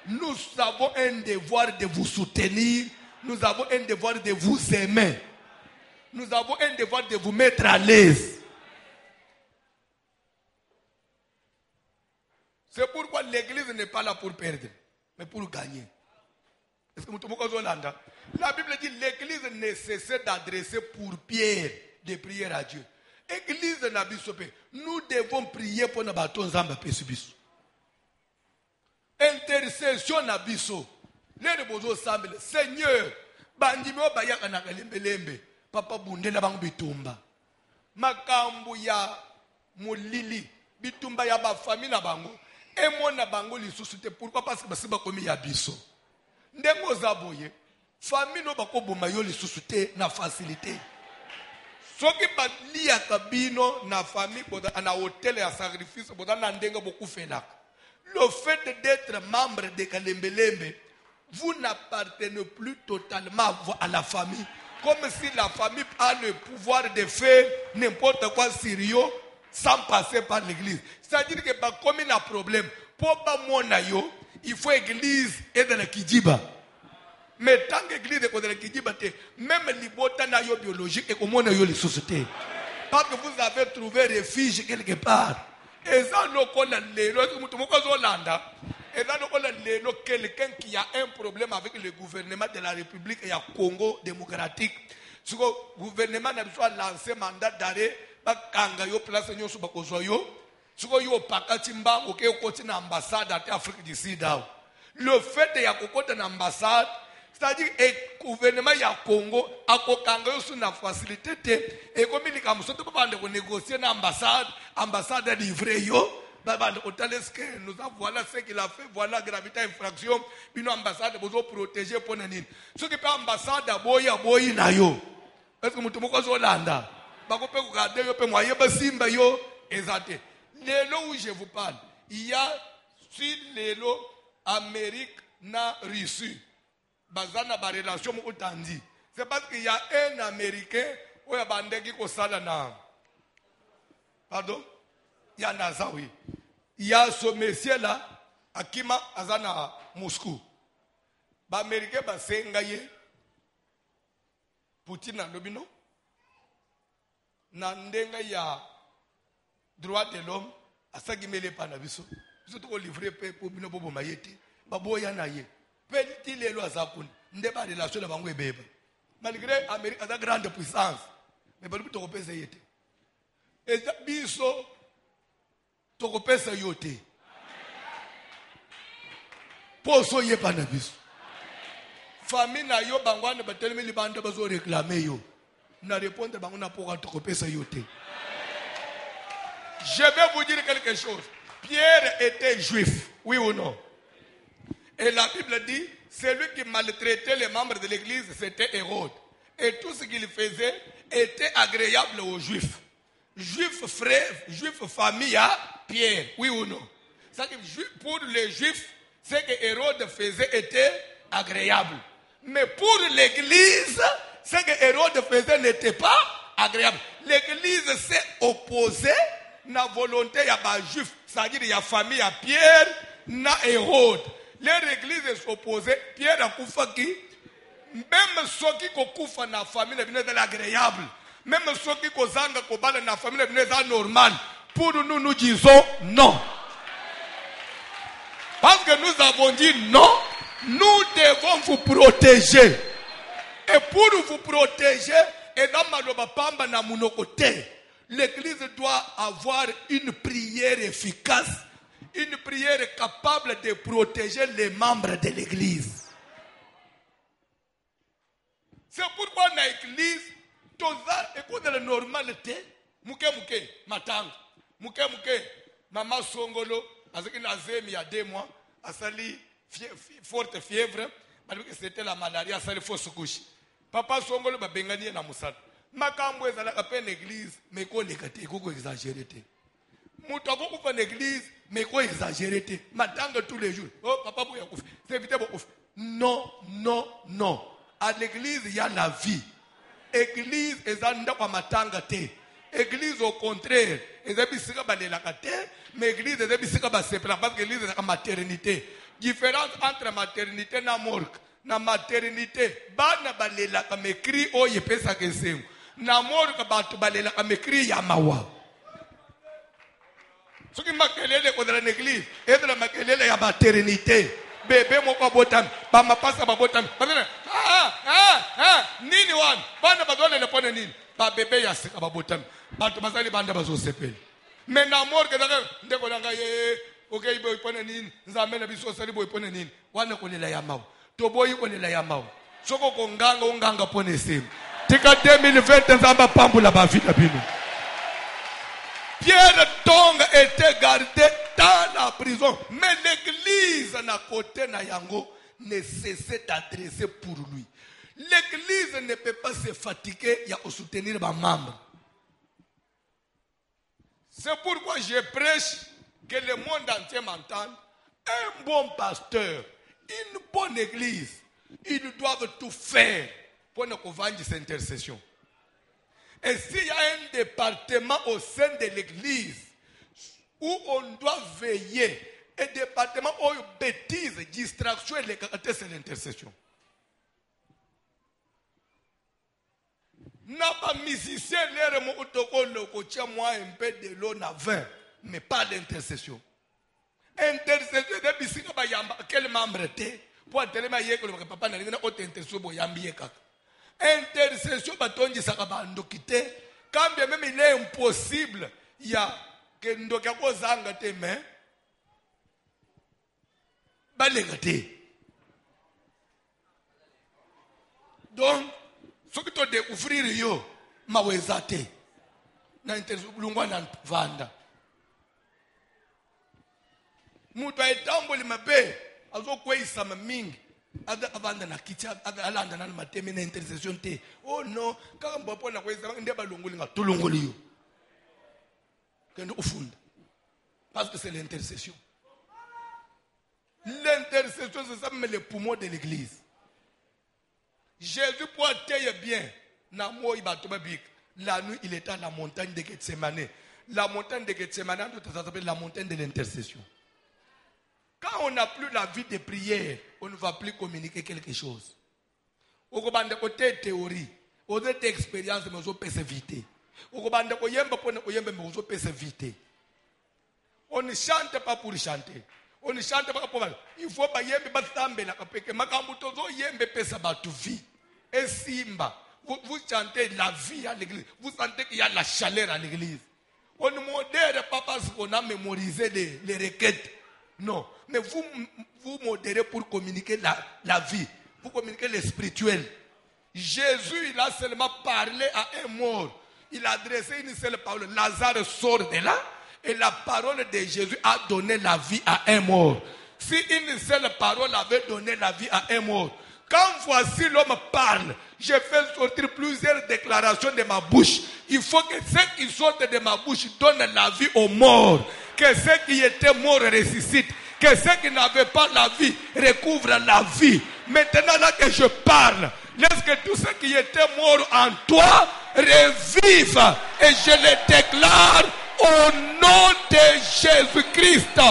Nous avons un devoir de vous soutenir. Nous avons un devoir de vous aimer. Nous avons un devoir de vous mettre à l'aise. C'est pourquoi l'église n'est pas là pour perdre, mais pour gagner. Est-ce que la Bible dit l'église ne cesse d'adresser pour Pierre des prières à Dieu. Église n'a pas. Nous devons prier pour nos bâtons Zamba Pesubisu. Intercession na biso. Les bozo samble. Seigneur, bandimi o bayaka na kalembelembe. Papa bundela bangu bitumba. Makambu ya mulili. Bitumba ya ba famille na bango. Et moi na bango lisusu te. Pourquoi? Parce que basiba komi ya biso. Ndengo zaboye. Famille no bako boma yo lisusu te na facilité. Soki ba liya kabino na famille boda na hôtel ya sacrifice boda na ndenga boku felaka. Le fait d'être membre de Kalembelembe, vous n'appartenez plus totalement à la famille. Comme si la famille a le pouvoir de faire n'importe quoi sérieux sans passer par l'église. C'est-à-dire que comme il y a un problème, pour Monayo, il faut l'église et de la Kijiba. Mais tant que l'église est de la Kijiba, même l'ibota biologique et comme on a eu les sociétés. Parce que vous avez trouvé refuge quelque part. Et ça, quelqu'un qui a un problème avec le gouvernement de la République et le Congo démocratique. Ce gouvernement n'a pas lancé mandat d'arrêt. Le fait de y avoir une ambassade, c'est-à-dire que le gouvernement du Congo a une facilité. Et comme il y a négocier l'ambassade, l'ambassade a livré. Nous avons voilà ce qu'il a fait, voilà la gravité infraction. Puis l'ambassade a protéger pour nous. Ce qui est l'ambassade a boya na yo. Est-ce que nous sommes Hollanda? Bako pe regarder yo pe moyen ba simba yo exacté. Lelo où je vous parle, il y a sur lelo Amérique na Russie. Bazana ba relation mo utandi. C'est parce qu'il y a un Américain où il y a bandeki ko sala na. Pardon? Il y a Nazawi. Il y a ce monsieur là, Akima Azana Moscou. Ba Américain ba sengaye. Poutine na lobino. Na ndenga ya droit de l'homme, asaki mele pana biso biso to ko livrer pe po bino bobo mayete baboya na ye petit lelo azakuni nde ba relation na bango ebeba malgré Amérique a grande puissance mais baluki to ko pesa yete eza biso to ko pesa yote poso ye pana biso famille na yo bangwana batelemi libanda bazo réclamer yo na répondre bango na pour to ko pesa yote. Je vais vous dire quelque chose. Pierre était juif, oui ou non? Et la Bible dit, celui qui maltraitait les membres de l'église, c'était Hérode. Et tout ce qu'il faisait était agréable aux juifs. Juif frère, juif famille à Pierre, oui ou non? Pour les juifs, ce que Hérode faisait était agréable. Mais pour l'église, ce que Hérode faisait n'était pas agréable. L'église s'est opposée na volonté ya ba juif, c'est-à-dire ya famille ya Pierre na Hérode. Leur église s'opposait, Pierre a kufa ki, même ceux qui kufa na famille est agréable, même ceux qui kozanga kobala na famille est normal. Pour nous, nous disons non. Parce que nous avons dit non, nous devons vous protéger. Et pour vous protéger, et dans ma pamba na munokote, l'église doit avoir une prière efficace, une prière capable de protéger les membres de l'église. C'est pourquoi dans l'église, toza écoute la normalité, muke matang, muke maman songolo, parce qu'il a zémi il y a 2 mois, a sali forte fièvre, parce que c'était la malaria, a sali fausse couche. Papa songolo ba bengani na musata. Makambo ezalaka pe l'église mais ko lekate ko exagérer te muto ko kufa l'église mais ko exagérer te matanga tous les jours oh papa boya kufa c'est éviter kufa non à l'église il y a la vie église ezanda kwa matanga te église au contraire ezabisika balelaka te mais église ezabisika basepela parce que l'église est la maternité différence entre maternité na morgue na maternité bana balelaka me cri o yepesa kesengo na morgue batu balelaka me cri ya mawa soki makelele ko dans l'église et dans la makelele ya maternité bébé moko botam ba mapasa ba botam nini wan bana bazole le pone nini ba bébé ya sika ba botam batu bazali banda bazo sepeli mais na morgue daga ndeko langa ye okay boy pone nini nzambe na biso sali boy pone nini wana kolela ya mawa toboyi kolela ya mawa soko konganga onganga pone sema tika 2020 nzamba pambula ba vida bino. Pierre Tong était gardé dans la prison, mais l'église na côté na yango ne cessait d'adresser pour lui. L'église ne peut pas se fatiguer à soutenir les membres. C'est pourquoi je prêche que le monde entier m'entende. Un bon pasteur, une bonne église, ils doivent tout faire pour nous vendre cette intercession. Et s'il y a un département au sein de l'église où on doit veiller, un département où bêtises, distractions et les caractères, c'est l'intercession. N'a pas musicien l'air mon autocollo coach moi un peu de l'eau na 20 mais pas d'intercession. Intercession de bisika ba yamba quel membre té pour tellement yeko le papa na ngina autre intercession bo yambiye kaka. Intercession batonji saka ba ndokite quand bien même il est impossible il y a que ndoka ko zanga te mais balenga te. Donc ce que tu découvrir yo mawezate na intercession bulungwa na vanda mutu aitamboli mabe azokweyisa mingi avanda na kicha alanda na mateme na intercession te oh non kaka mbopo na kweyisa nde balongoli nga tulongoli yo kendo ufunda parce que c'est l'intercession. L'intercession c'est ça mais le poumon de l'église. Jésus pour tailler bien na moi ibatobabik la nuit il était à la montagne de Gethsemane. La montagne de Gethsemane ça s'appelle la montagne de l'intercession. Quand on n'a plus la vie de prière, on ne va plus communiquer quelque chose. Au bande côté théorie, au côté expérience mais on peut s'éviter. Au bande ko yemba pone ko yemba mais on peut s'éviter. On ne chante pas pour chanter. On ne chante pas pour... Il faut pas yembe batambela kapeke. Makambutozo yembe pesa batu vie. Et simba. Vous chantez la vie à l'église. Vous sentez qu'il y a la chaleur à l'église. On ne modère pas parce qu'on a mémorisé les requêtes. Non. Mais vous modérez pour communiquer la vie. Pour communiquer le spirituel. Jésus, il a seulement parlé à un mort. Il a adressé une seule parole. Lazare sort de là. Et la parole de Jésus a donné la vie à un mort. Si une seule parole avait donné la vie à un mort. Quand voici l'homme parle, je fais sortir plusieurs déclarations de ma bouche. Il faut que ce qui sortent de ma bouche donne la vie aux morts. Que ceux qui étaient morts ressuscitent. Que ceux qui n'avaient pas la vie recouvrent la vie. Maintenant là que je parle, laisse que tous ceux qui étaient morts en toi revivent. Et je les déclare au nom de Jésus-Christ.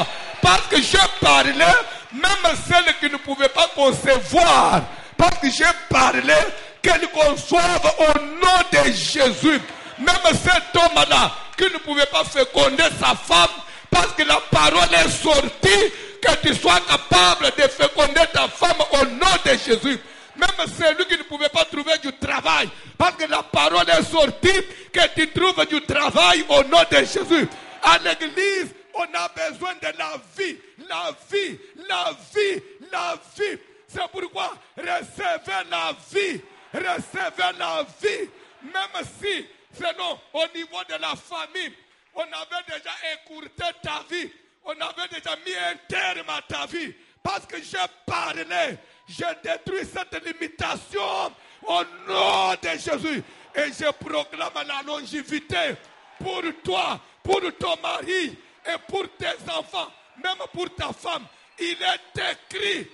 Parce que je parlais, même celles qui ne pouvaient pas concevoir. Parce que j'ai parlé, qu'elles conçoivent au nom de Jésus. Même cet homme-là, qui ne pouvait pas féconder sa femme, parce que la parole est sortie, que tu sois capable de féconder ta femme au nom de Jésus. Même celui qui ne pouvait pas trouver du travail, parce que la parole est sortie, que tu trouves du travail au nom de Jésus. À l'église, on a besoin de la vie, la vie, la vie, la vie. C'est pourquoi recevez la vie, recevez la vie. Même si, sinon, au niveau de la famille, on avait déjà écourté ta vie, on avait déjà mis un terme à ta vie. Parce que j'ai parlé, j'ai détruit cette limitation au nom de Jésus. Et je proclame la longévité pour toi, pour ton mari et pour tes enfants, même pour ta femme. Il est écrit.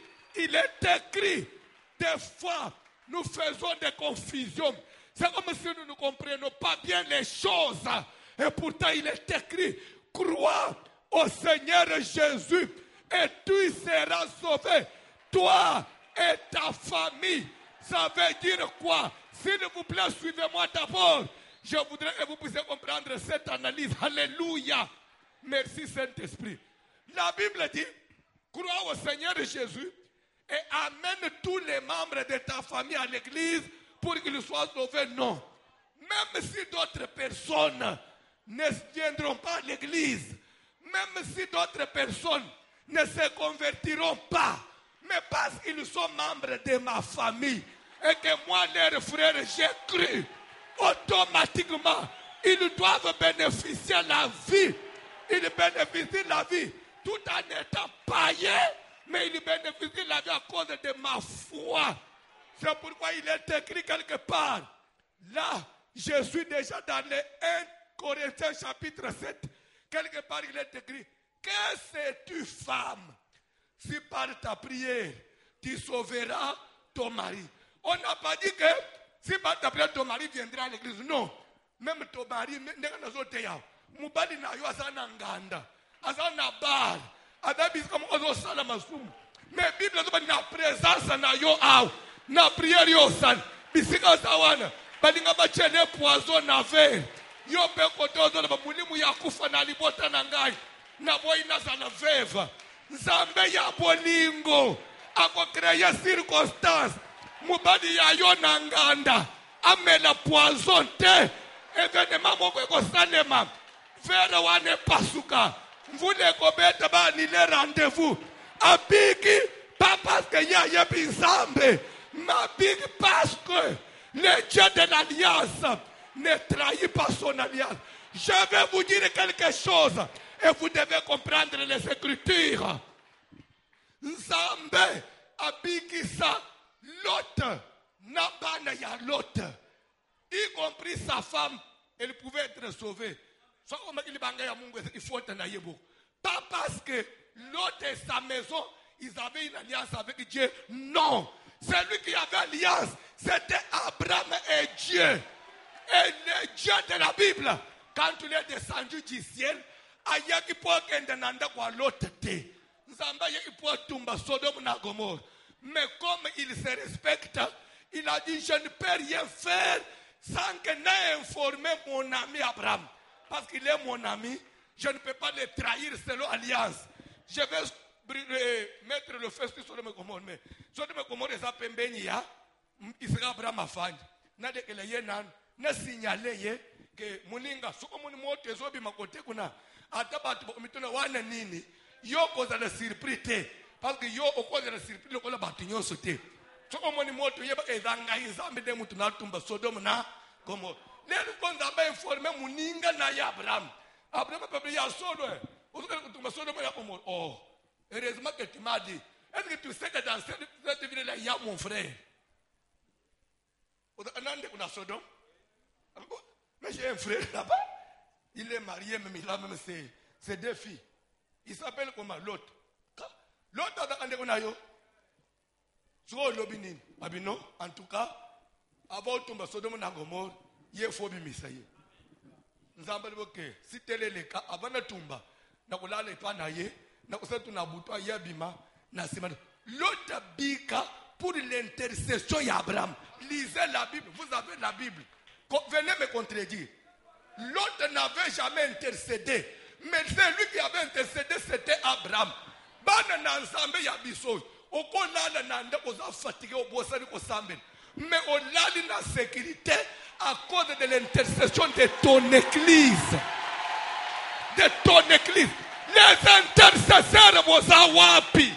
Des fois, nous faisons des confusions. C'est comme si nous ne comprenions pas bien les choses. Et pourtant, il est écrit, crois au Seigneur Jésus et tu seras sauvé. Toi et ta famille. Ça veut dire quoi? S'il vous plaît, suivez-moi d'abord. Je voudrais que vous puissiez comprendre cette analyse. Alléluia. Merci Saint-Esprit. La Bible dit, crois au Seigneur Jésus et amène tous les membres de ta famille à l'église pour qu'ils soient sauvés. Non. Même si d'autres personnes ne viendront pas à l'église, même si d'autres personnes ne se convertiront pas, mais parce qu'ils sont membres de ma famille et que moi, leurs frères, j'ai cru, automatiquement, ils doivent bénéficier de la vie. Ils bénéficient de la vie tout en étant païens, mais ils bénéficient de la vie à cause de ma foi. C'est pourquoi il est écrit quelque part. Là, je suis déjà dans le 1 Corinthiens chapitre 7. Quelque part, il est écrit, que sais-tu, femme, si par ta prière, tu sauveras ton mari? On n'a pas dit que si par ta prière, ton mari viendra à l'église. Non. Même ton mari, mubali na yo asana nganda, asana bar, adabis comme ozo sala masumu. Mais Bible dit na présence na yo au, na prière yo san, bisika sawana, balinga bachele poison na ver. Yo pe kotozo na mulimu ya kufa na libota na ngai, na boy na sana veva. Nzambe ya bolingo, ako créer circonstance, mubali ya yo na nganda, amela poison te, événement moko ekosalema. Faire wane pasuka. Vous les commettez pas ni les rendez-vous. Abiki, pas parce que y a Yabizambe, mais abiki parce que le Dieu de l'alliance ne trahit pas son alliance. Je vais vous dire quelque chose et vous devez comprendre les Écritures. Nzambe, abiki sa, l'autre, nabana ya l'autre, y compris sa femme, elle pouvait être sauvée. Pas parce que l'autre et sa maison, ils avaient une alliance avec Dieu. Non. Celui qui avait alliance, c'était Abraham et Dieu. Et le Dieu de la Bible, quand il est descendu du ciel, ayaki po kende nanda kwa l'autre te. Nzamba yaki po tumba Sodome na Gomorrhe. Mais comme il se respecte, il a dit, je ne peux rien faire sans que n'ait informé mon ami Abraham. Parce qu'il est mon ami, Je ne peux pas les trahir selon alliance. Je vais mettre le feu sur Sodome et Gomorrhe. Mais Sodome et Gomorrhe, ça peut m'bénir. Il sera Abraham à fan. N'a de que les yénan, n'a signalé que Moninga, ce qu'on m'a dit, c'est que ma côté kuna. Atabat, mituna wana nini. Yo cause la surprise. Parce que yo au cause de la surprise, le cola batignon sauté. Ce qu'on m'a dit, yeba ezanga izambe de mutuna tumba Sodome na Gomorrhe. Les gens qui ont informé Moninga na ya Abraham. Abraham peut y aller solo. Vous savez que tu m'as Sodome et Gomorrhe. Oh, heureusement que tu m'as dit. Est-ce que tu sais que dans cette ville-là, il y a mon frère? Sodome. Mais j'ai un frère là-bas. Il est marié, même il a même ses deux filles. Il s'appelle comment? L'autre. L'autre a dit qu'on a yo. Sur l'obinin. Abino, en tout cas, avant de tomber Sodome et Gomorrhe, il faut bimisaye. Nous avons dit que si tel est le cas, avant de tomber, nous allons aller panayer, nous allons aller bouton yabima, nasimano. L'autre bika pour l'intercession d'Abraham. Lisez la Bible. Vous avez la Bible. Venez me contredire. L'autre n'avait jamais intercédé. Mais celui qui avait intercédé, c'était Abraham. Mais au-delà de la sécurité, à cause de l'intercession de ton église. De ton église. Les intercesseurs vont avoir wapi.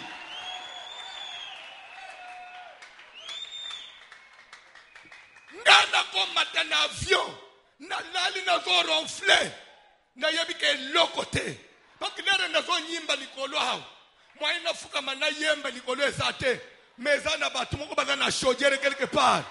Ngana komata na avion na lali na zo ronfler na yebike lokote parce que lere na zo nyimba likolo hao moi ina fuka mana yemba likolo esate meza na batu moko baza na chaudière quelque part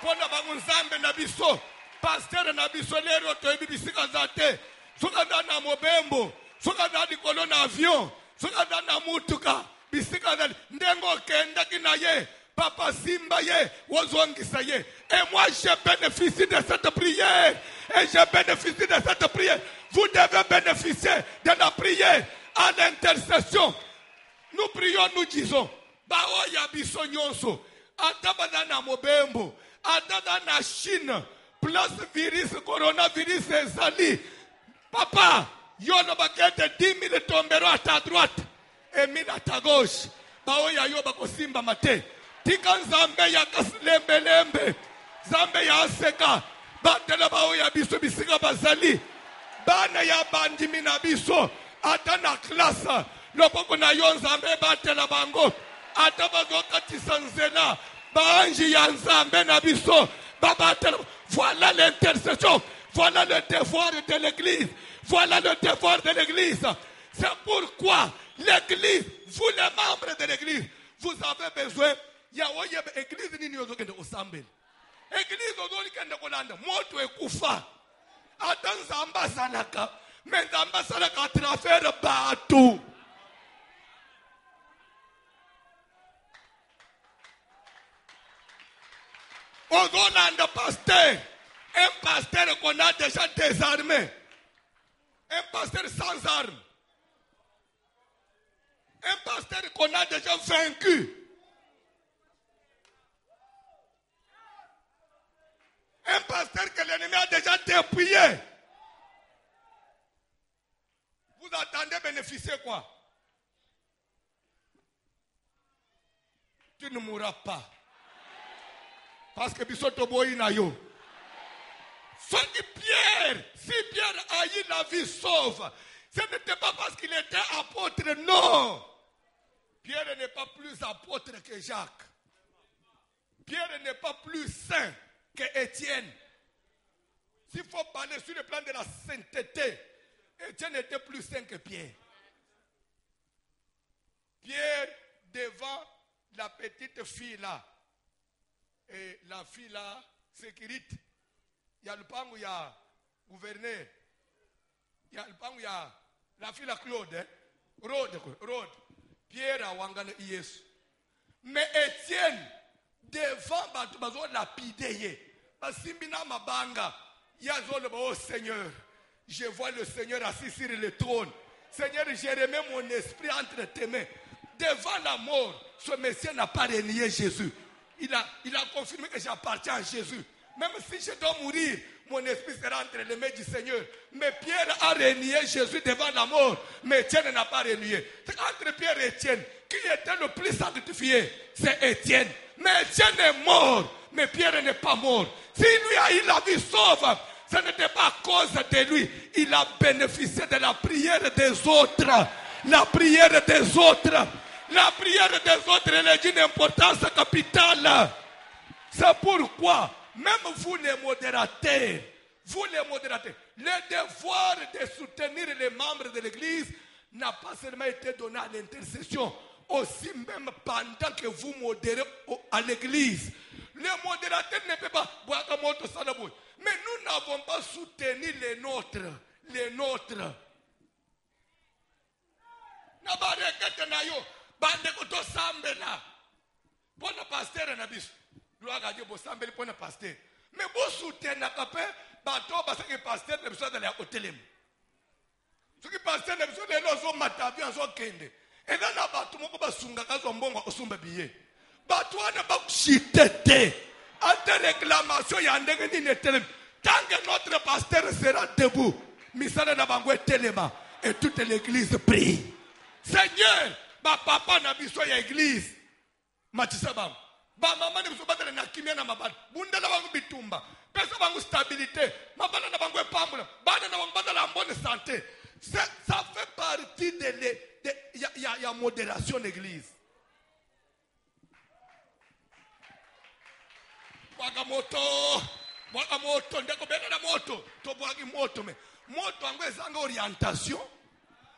pona bangu nzambe na biso pasteur na biso lero to ebibisika zate soka na mobembo soka na likolo na avion soka na mutuka bisika zate ndengo kenda kinaye Papa Simba ye, wozongisa ye. Et moi je bénéficie de cette prière. Et je bénéficie de cette prière. Vous devez bénéficier de la prière à l'intercession. Nous prions, nous disons. Baoya biso nyonso. Atabada na mobembo. Atada na Chine. Plus virus, coronavirus ezali. Papa, yono bakete 10 000 tomberos à ta droite. Et 1000 à ta gauche. Baoya yo bako Simba mate. Tika Zambe ya lembe Zambe ya aseka batela bao ya biso bisika bazali bana ya bandimi na biso ata na klasa lopoko na yo Nzambe batela bango ata bazoka tisanzela baanji ya Nzambe na biso babatela. Voilà l'intercession, voilà le devoir de l'église, voilà le devoir de l'église. C'est pourquoi l'église, vous les membres de l'église, vous avez besoin. Yawoye église nini yozokende osambela église ozolikende kolanda moto ekufa ata Nzambe asalaka mais Nzambe asalaka à travers batu. Ozolanda pasteur, un pasteur qu'on a déjà désarmé, un pasteur sans armes, un pasteur qu'on a déjà vaincu. Un pasteur que l'ennemi a déjà dépouillé. Vous attendez bénéficier quoi? Tu ne mourras pas. Parce que Bisoto Boïna yo. Sauf que Pierre, si Pierre a eu la vie sauve, ce n'était pas parce qu'il était apôtre, non. Pierre n'est pas plus apôtre que Jacques. Pierre n'est pas plus saint que Étienne. S'il faut parler sur le plan de la sainteté, Étienne était plus saint que Pierre. Pierre, devant la petite fille là, et la fille là, sécurité, il y a le pango, il y a gouverneur, il y a le pango, il y a la fille là, Claude, hein? Rode. Pierre a wangana Yesu. Mais Étienne, devant la lapidé, Basimbina mabanga, yazole oh Seigneur, je vois le Seigneur assis sur le trône. Seigneur, j'ai remis mon esprit entre tes mains. Devant la mort, ce Messie n'a pas renié Jésus. Il a confirmé que j'appartiens à Jésus. Même si je dois mourir, mon esprit sera entre les mains du Seigneur. Mais Pierre a renié Jésus devant la mort, mais Étienne n'a pas renié. C'est entre Pierre et Étienne, qui était le plus sanctifié? C'est Étienne. Mais Étienne est mort, mais Pierre n'est pas mort. Si lui a eu la vie sauve, ce n'était pas à cause de lui. Il a bénéficié de la prière des autres. La prière des autres. La prière des autres, elle est d'une importance capitale. C'est pourquoi, même vous les modérateurs, le devoir de soutenir les membres de l'église n'a pas seulement été donné à l'intercession, aussi même pendant que vous modérez à l'église. Les modérateurs ne peuvent pas boire comme autre salabouille. Mais nous n'avons pas soutenu les nôtres. Les nôtres. Nabarekete na yo. Bande koto sambela. Bona pasteur na biso. Gloire à Dieu, bo sambeli pona pasteur. Mais bo soutena kapé, bato basaki pasteur na biso dala hotelem. Soki pasteur na biso de lozo matabi azo kende. Et là na bato moko basunga kazo mbongo osumba billet. Bato ana ba chitete. Ante réclamation ya ndenge ni netelem. Tant que notre pasteur sera debout, misala na bango telema et toute l'église prie. Seigneur, ba papa na biso ya église. Matisa bango. Ba mama na biso batela na kimia na mabana. Bunda na bango bitumba. Pesa bango stabilité. Mabana na bango pambula. Bana na bango batela bonne santé. Ça fait partie de la modération d'église. Moto ndeko bena na moto to boagi moto me moto ango ezanga orientation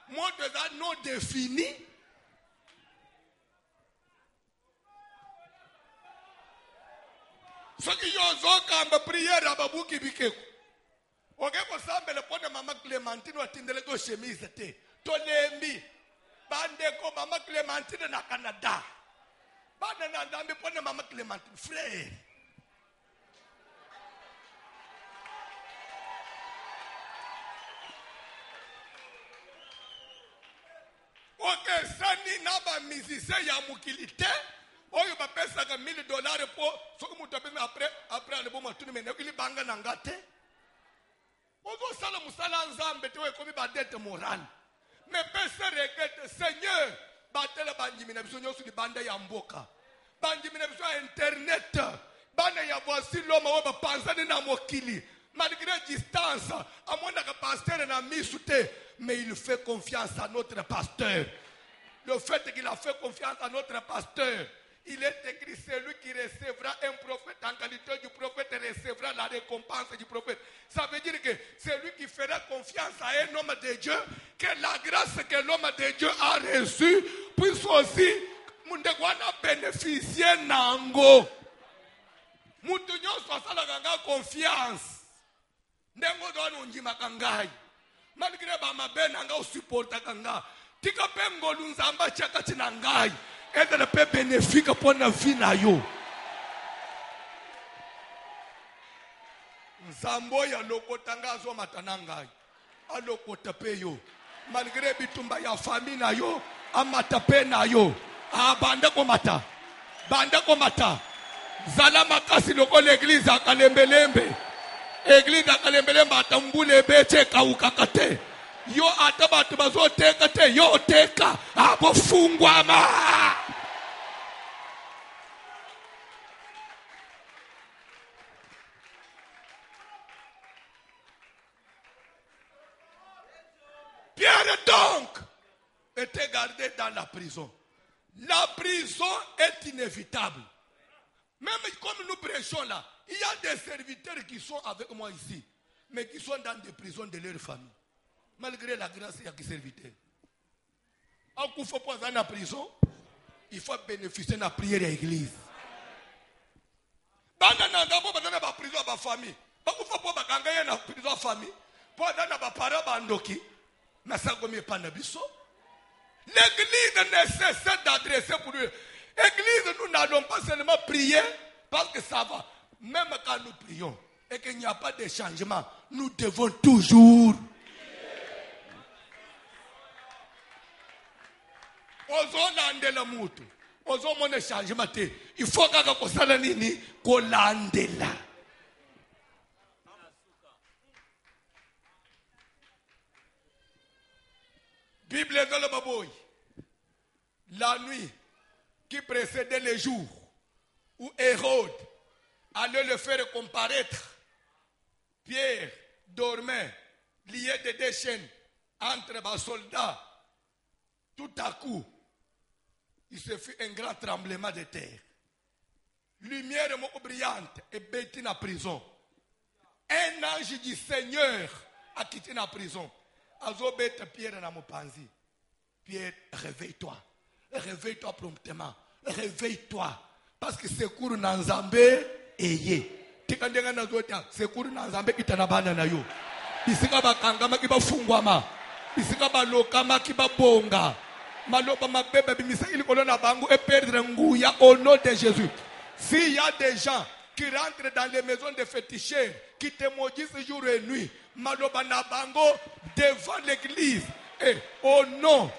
moto eza non défini soki yozo kamba prière ababuki bikeko okeko sambele pona mama Clémentine watindele ko chemise te to lembi bandeko mama Clémentine na Canada bana na ndambe pona mama Clémentine frère. Ok, sani naba musicien ya mukilité. Oyo ba pesa ka $1000 pour ce que mutu apeme après le bon matuni mene ili banga na ngate. Ozo sala musala nzambe te we komi ba dette morale. Mais pesa regrette Seigneur, batela banjimi na biso nyosu di banda ya mboka. Banjimi na biso internet. Bana ya voici l'homme wa ba pansani na mokili. Malgré distance, à moins que pasteur n'a mis sous terre, mais il fait confiance à notre pasteur. Le fait qu'il a fait confiance à notre pasteur, il est écrit, celui qui recevra un prophète en qualité du prophète recevra la récompense du prophète. Ça veut dire que celui qui fera confiance à un homme de Dieu, que la grâce que l'homme de Dieu a reçue, puisse aussi bénéficier nango. Moutounyo soit la confiance. Ndengo dono njima kangai. Malgré ba mabe nanga supporta kanga. Tika pengo lunzamba chaka tinangai. Et le pe bénéfique pour la vie na yo. Nzambo ya lokotanga zo matanangai. Alokota pe yo. Malgré bitumba ya famille na yo, amata pe na yo. Banda ko mata. Banda ko mata. Zala makasi loko l'église akalembelembe. Église akalembelembe atambule beche kaukakate. Yo atabatu bazo teka te yo teka abofungwa ma. Pierre donc était gardé dans la prison. La prison est inévitable. Même comme nous prêchons là, il y a des serviteurs qui sont avec moi ici, mais qui sont dans des prisons de leur famille. Malgré la grâce, il y a des serviteurs. Alors qu'il faut pas aller en prison, il faut bénéficier de la prière de l'église. Dans la prison de la famille, il faut pas aller dans la prison de la famille, pour aller dans la parole de mais ça comme pas nabiso. L'église nécessaire d'adresser pour eux. L'église, nous n'allons pas seulement prier parce que ça va. Même quand nous prions et qu'il n'y a pas de changement, nous devons toujours. Ozolandela mutu. Ozomone changement te. Il faut que kosala nini kolandela. Bible dans le baboy. La nuit qui précédait le jour où Hérode allait le faire comparaître, Pierre dormait lié de deux chaînes entre les soldats. Tout à coup, il se fit un grand tremblement de terre. Lumière brillante et bêtine en prison. Un ange du Seigneur a quitté la prison. Azobet Pierre na mopanzi. Pierre, réveille-toi. Réveille-toi promptement. Réveille-toi. Parce que secours na Nzambe eye. Tikandenga na zota secours na Nzambe kitanabana na yo. Bisika bakangama kibafungwama. Bisika balokama kibabonga. Maloba mabebe bimisa ili kolona bango et perdre nguya au nom de Jésus. S'il y a des gens qui rentrent dans les maisons de féticheurs, qui te maudissent jour et nuit, maloba na bango devant l'église et au nom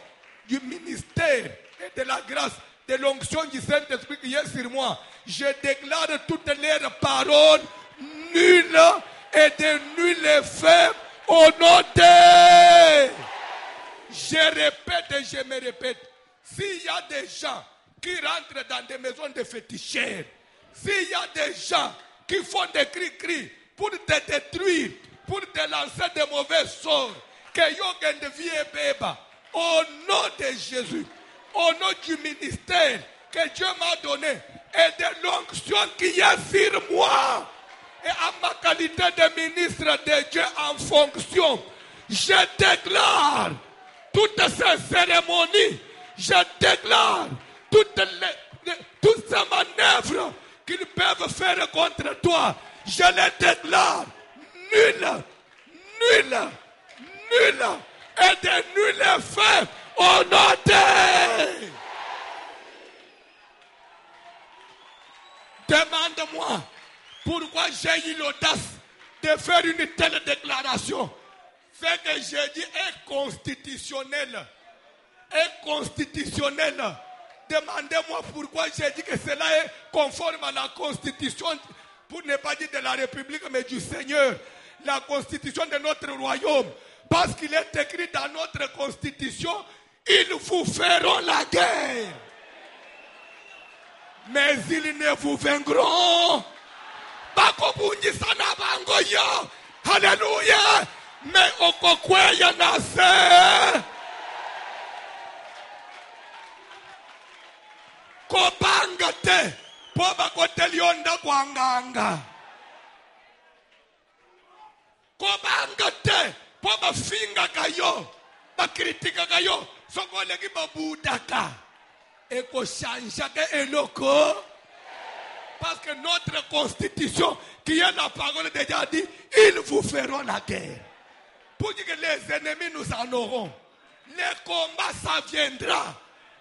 du ministère et de la grâce, de l'onction du Saint-Esprit qui est sur moi, je déclare toutes leurs paroles nulles et de nul effet au nom de... Je répète et je me répète, s'il y a des gens qui rentrent dans des maisons de féticheurs, s'il y a des gens qui font des cris-cris pour te détruire, pour te lancer de mauvais sorts, que Yogen devient bébé, au nom de Jésus, au nom du ministère que Dieu m'a donné et de l'onction qui est sur moi, et à ma qualité de ministre de Dieu en fonction, je déclare toutes ces cérémonies, je déclare toutes ces manœuvres qu'ils peuvent faire contre toi, je les déclare nulles, nulles, nulles et de nul effet au nom de... Demande-moi pourquoi j'ai eu l'audace de faire une telle déclaration. Ce que j'ai dit est constitutionnel. Est constitutionnel. Demandez-moi pourquoi j'ai dit que cela est conforme à la constitution, pour ne pas dire de la République, mais du Seigneur. La constitution de notre royaume. Parce qu'il est écrit dans notre constitution, ils vous feront la guerre. Mais ils ne vous vaincront. Alléluia. Mais okokweya nase. Kobanga te. Poba kotelionda kwanganga. Kobanga te. Poba finga kayo. Ba kritika kayo. Sokoleki babudaka. Eko chanjaka eloko. Parce que notre constitution, qui est la parole de Dieu, dit, ils vous feront la guerre. Pour dire que les ennemis nous en auront. Les combats, ça viendra.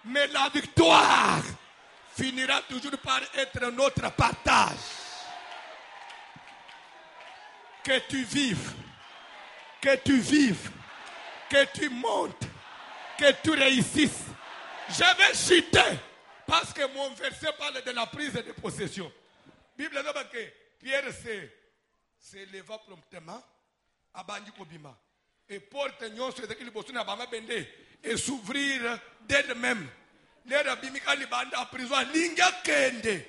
Mais la victoire finira toujours par être notre partage. Que tu vives. Que tu vives. Que tu montes. Que tu réussisses. Je vais chuter. Parce que mon verset parle de la prise de possession. Bible dit que Pierre se leva promptement à Bandi Kobima. Et porte nyon sur ce qu'il a bama bende et s'ouvrir d'elle-même. Les rabbis Mikali Banda en prison, Linga Kende.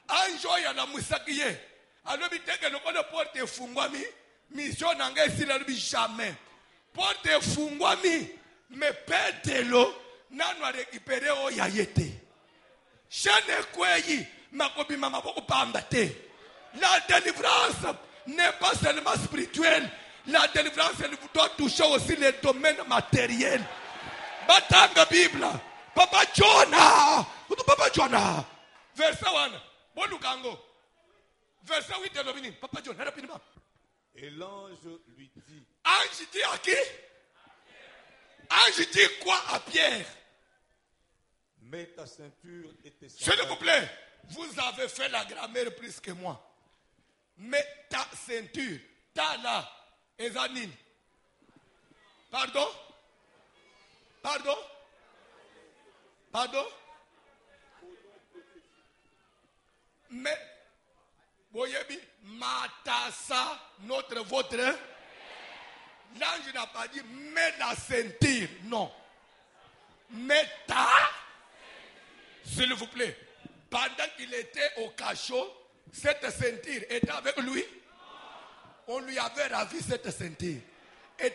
Anjoya la Moussakiye. Alors, il dit que le porte fungwami, mission n'engage si la jamais. Porte fungwami, mais pète-le, n'en a récupéré au yayete. La délivrance n'est pas seulement spirituelle. La délivrance, elle doit toucher aussi les domaines matériels. Batanga Bible. Papa Jonah. Papa Jonah. Verset 1. Bolukango. Verset 8 de l'Obini. Papa Jonah, rapidement. Et l'ange lui dit. Ange dit à qui? Ange dit quoi à Pierre? Mets ta ceinture et tes sandales. S'il vous plaît, vous avez fait la grammaire plus que moi. Mets ta ceinture, ta là, Ezanine. Pardon? Pardon? Pardon? Mais, voyez-vous, matassa, votre. L'ange n'a pas dit, mets la ceinture. Non. Méta. S'il vous plaît. Pendant qu'il était au cachot, cette ceinture était avec lui. On lui avait ravi cette ceinture. Et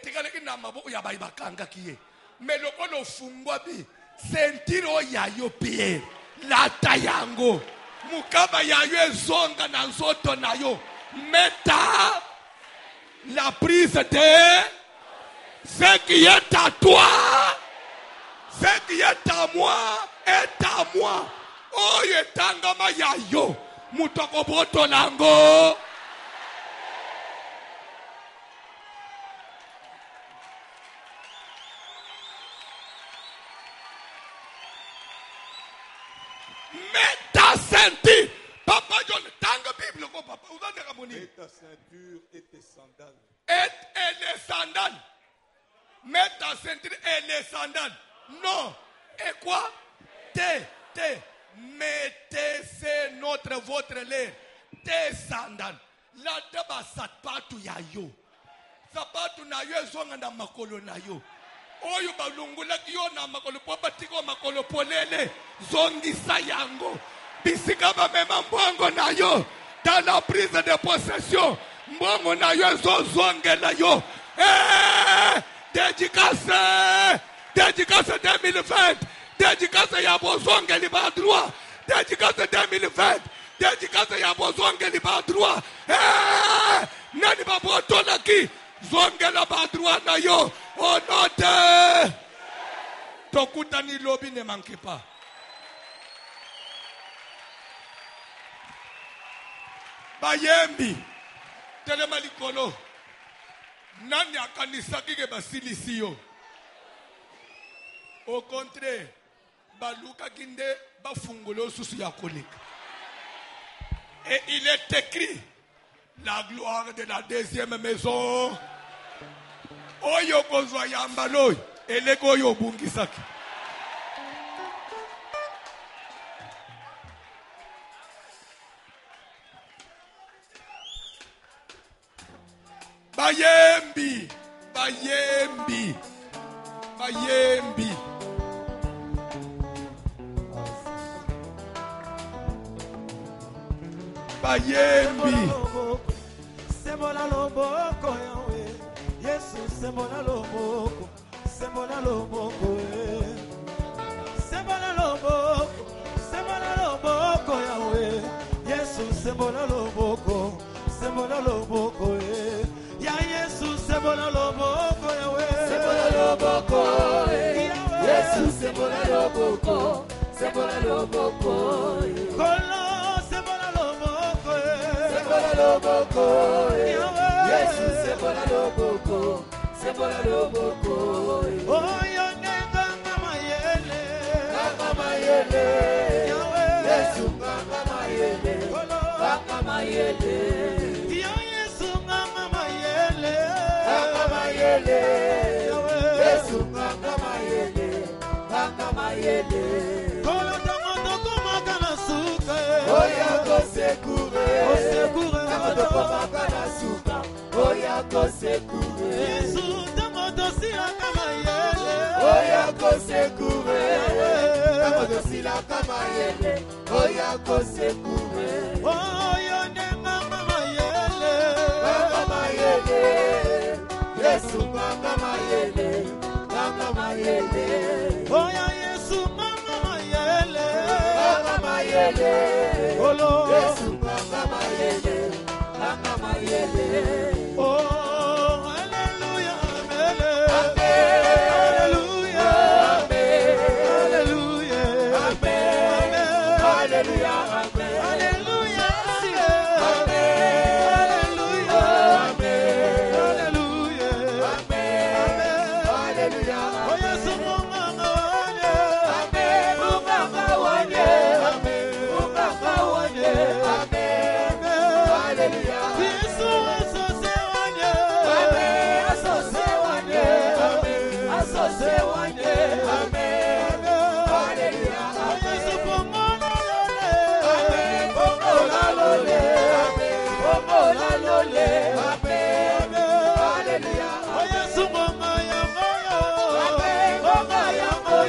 mais le kolo fungwa bi ceinture yayo pie la tayango mukaba yayo ezonga na nzoto nayo meta la prise de ce qui est à toi, ce qui est à moi est à moi. Oh yetangama yayo mutoko boto lango. Mets ta ceinture. Papa John, tanga Bible, papa. Mets ta ceinture et tes sandales. Et les sandales. Mets ta ceinture et les sandales. Non. Et quoi? Mettez votre l'air. Tes sandales. La daba sapatu yayo. Sapatu na yo zonga na makolo na yo. Oyo balungula kiyo na makolo pobatiko makolo polele zongi sayango bisika ba mema mbongo na yo dans la prise de possession mbongo na yo zongela yo dédicace 2020 dédicace ya bozongeli ba droit dédicace 2020 dédicace ya bozongeli ba droit nani ba botola ki zongela ba droit na yo. Oh non, Tokutani lobby ne manque pas. Bayembi, telemalikolo. Nani akanisaki ke basilisi yo. Au contraire, baluka kinde bafungolo susu ya koleka. Et il est écrit la gloire de la deuxième maison. Oyo kozwa yambalo eleko yo bungisaki bayembi bayembi bayembi bayembi sembola loboko yawe Yesu sembola loboko sembola loboko yawe Yesu sembola loboko ya Yesu sembola loboko yawe Yesu sembola loboko Kolo sembola loboko Yesu sembola loboko Oyo nenga mayele Yesu mayele Ya Yesu mayele Yesu mayele Kolo tomoto komaka na suka Oya kosekure Tomoto komaka na suka Oya kosekure Yesu tomoto silaka mayele Oya kosekure Tomoto silaka mayele Oya kosekure Oyo nenga mayele Yesu mayele Oya Yesu mayele Olo Yesu mayele Oh hallelujah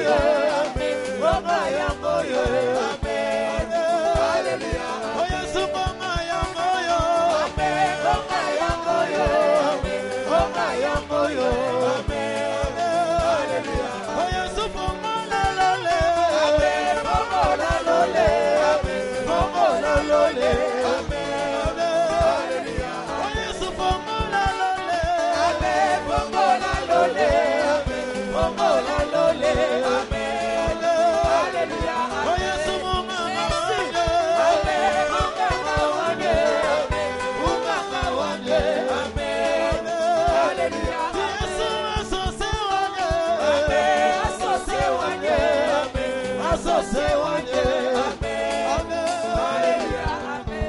Hallelujah. moyo. Alléluia. Oh Yesu bongo la lole. Bongo la lole. Bongo la lole. Alléluia. Oh Yesu bongo la lole. Bongo la lole. Bongo la lole. Alléluia. Oh Yesu bongo la lole. Bongo la lole. Bongo la lole. Alléluia. Yesu asose wanye. Asose wanye.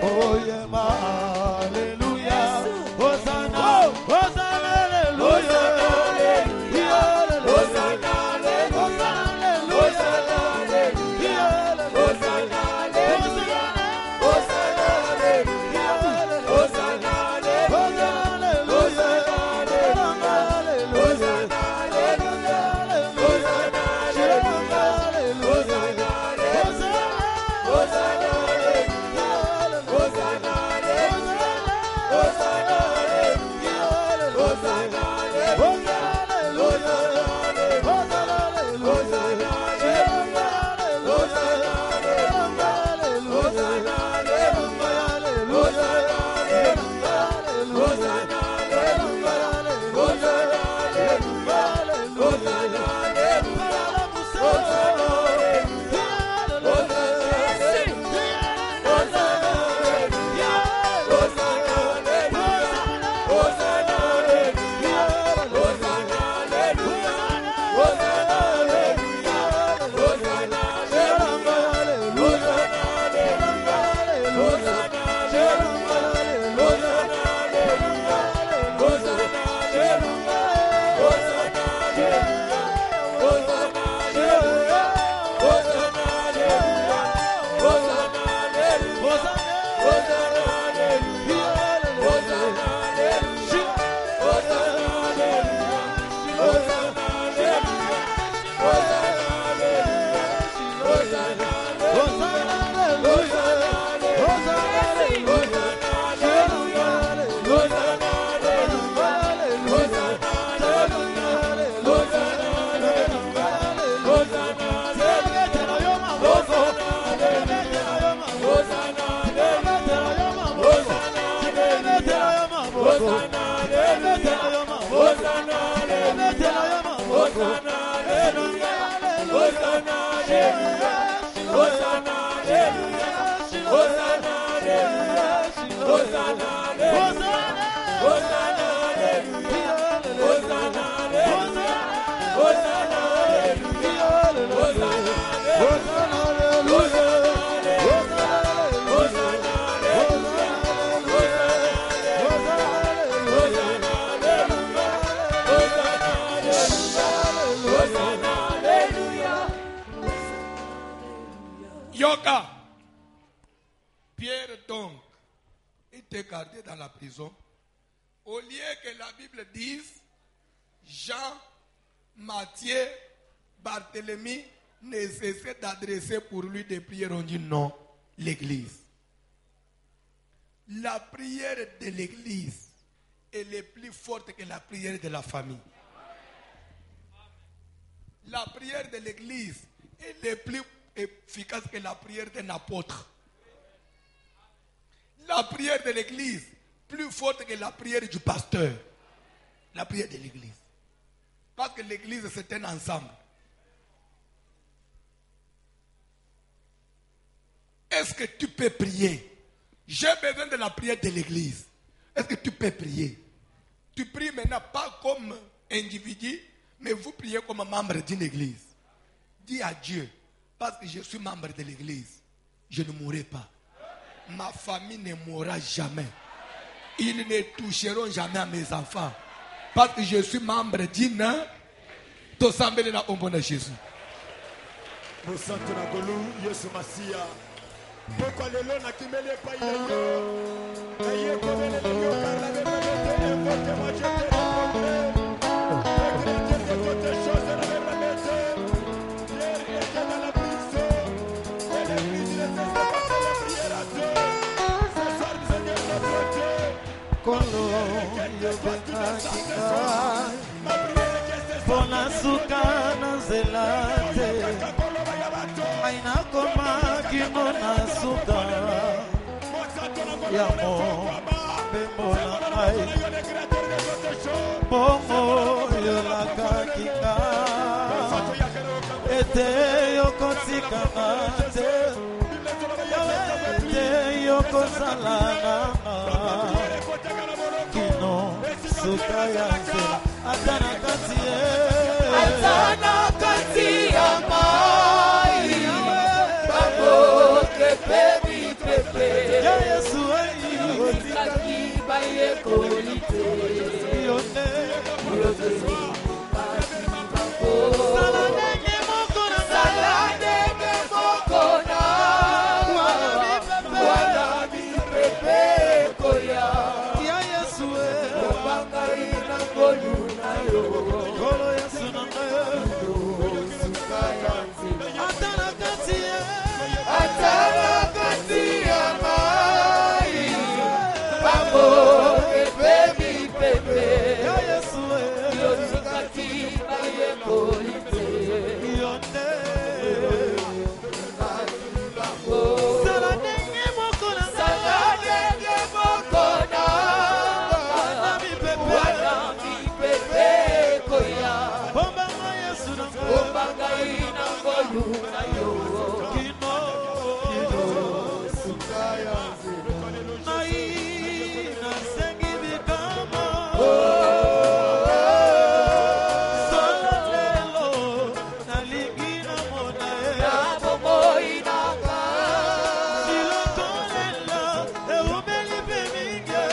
Oh yeah, ma hallelujah. Hosanna, Hosanna, hallelujah. Hosanna, Yoka. Pierre donc était gardé dans la prison. Au lieu que la Bible dise Jean, Matthieu, Barthélemy ne cessaient d'adresser pour lui des prières. On dit non, l'église. La prière de l'église est plus forte que la prière de la famille. La prière de l'église est plus efficace que la prière d'un apôtre. La prière de l'église plus forte que la prière du pasteur. La prière de l'église. Parce que l'église c'est un ensemble. Est-ce que tu peux prier? J'ai besoin de la prière de l'église. Est-ce que tu peux prier? Tu pries maintenant pas comme individu, mais vous priez comme membre d'une église. Dis à Dieu, parce que je suis membre de l'église, je ne mourrai pas. Ma famille ne mourra jamais. Ils ne toucheront jamais à mes enfants. Parce que je suis membre d'une. Tosambele na ombo na Jésus. Mosantu na golu Yesu Masia. Pourquoi le long n'a kimeli pas il est comme le lion car la vérité est forte moi je te reprends. Quelque chose ne va pas mettre. Pierre était dans la prison. Et l'église ne cesse de passer la prière à Dieu. Ce soir Seigneur notre Dieu. Kolo yo Pona suka na zelate Aina koma kimo na suka Yamo Bemona ai Pomo yolaka kika Ete yokotika nate Ete yokosalana Kino suka ya zela Atana kati ya mai Babo kepe mi pepe Ya Yesu ai Kaki baye kolite Yone Yone Saladenge mokona Saladenge mokona Wana mi pepe koya Ya Yesu Obanga ina koluna yo Kolo Yesu na Atana kati ya mai Babo kepe mi pepe Ya Yesu Yoni kati baye kolite Yone Saladenge mokona Saladenge mokona Wana mi pepe koya Obanga Yesu na Obanga ina koluna yo Kino sukaya Nai na sengi bikama Solelo na lingina mona Na bobo inaka Silokolela eumeli peminge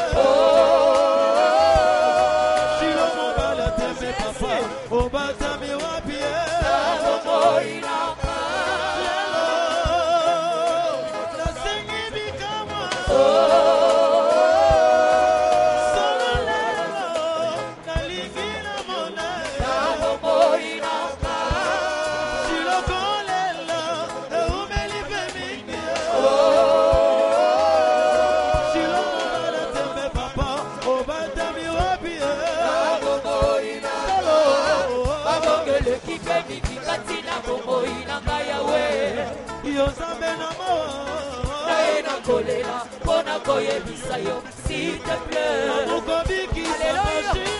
Silo mobala tembe papa Obata mi wapie Na bobo inaka S'il te plaît, alléluia.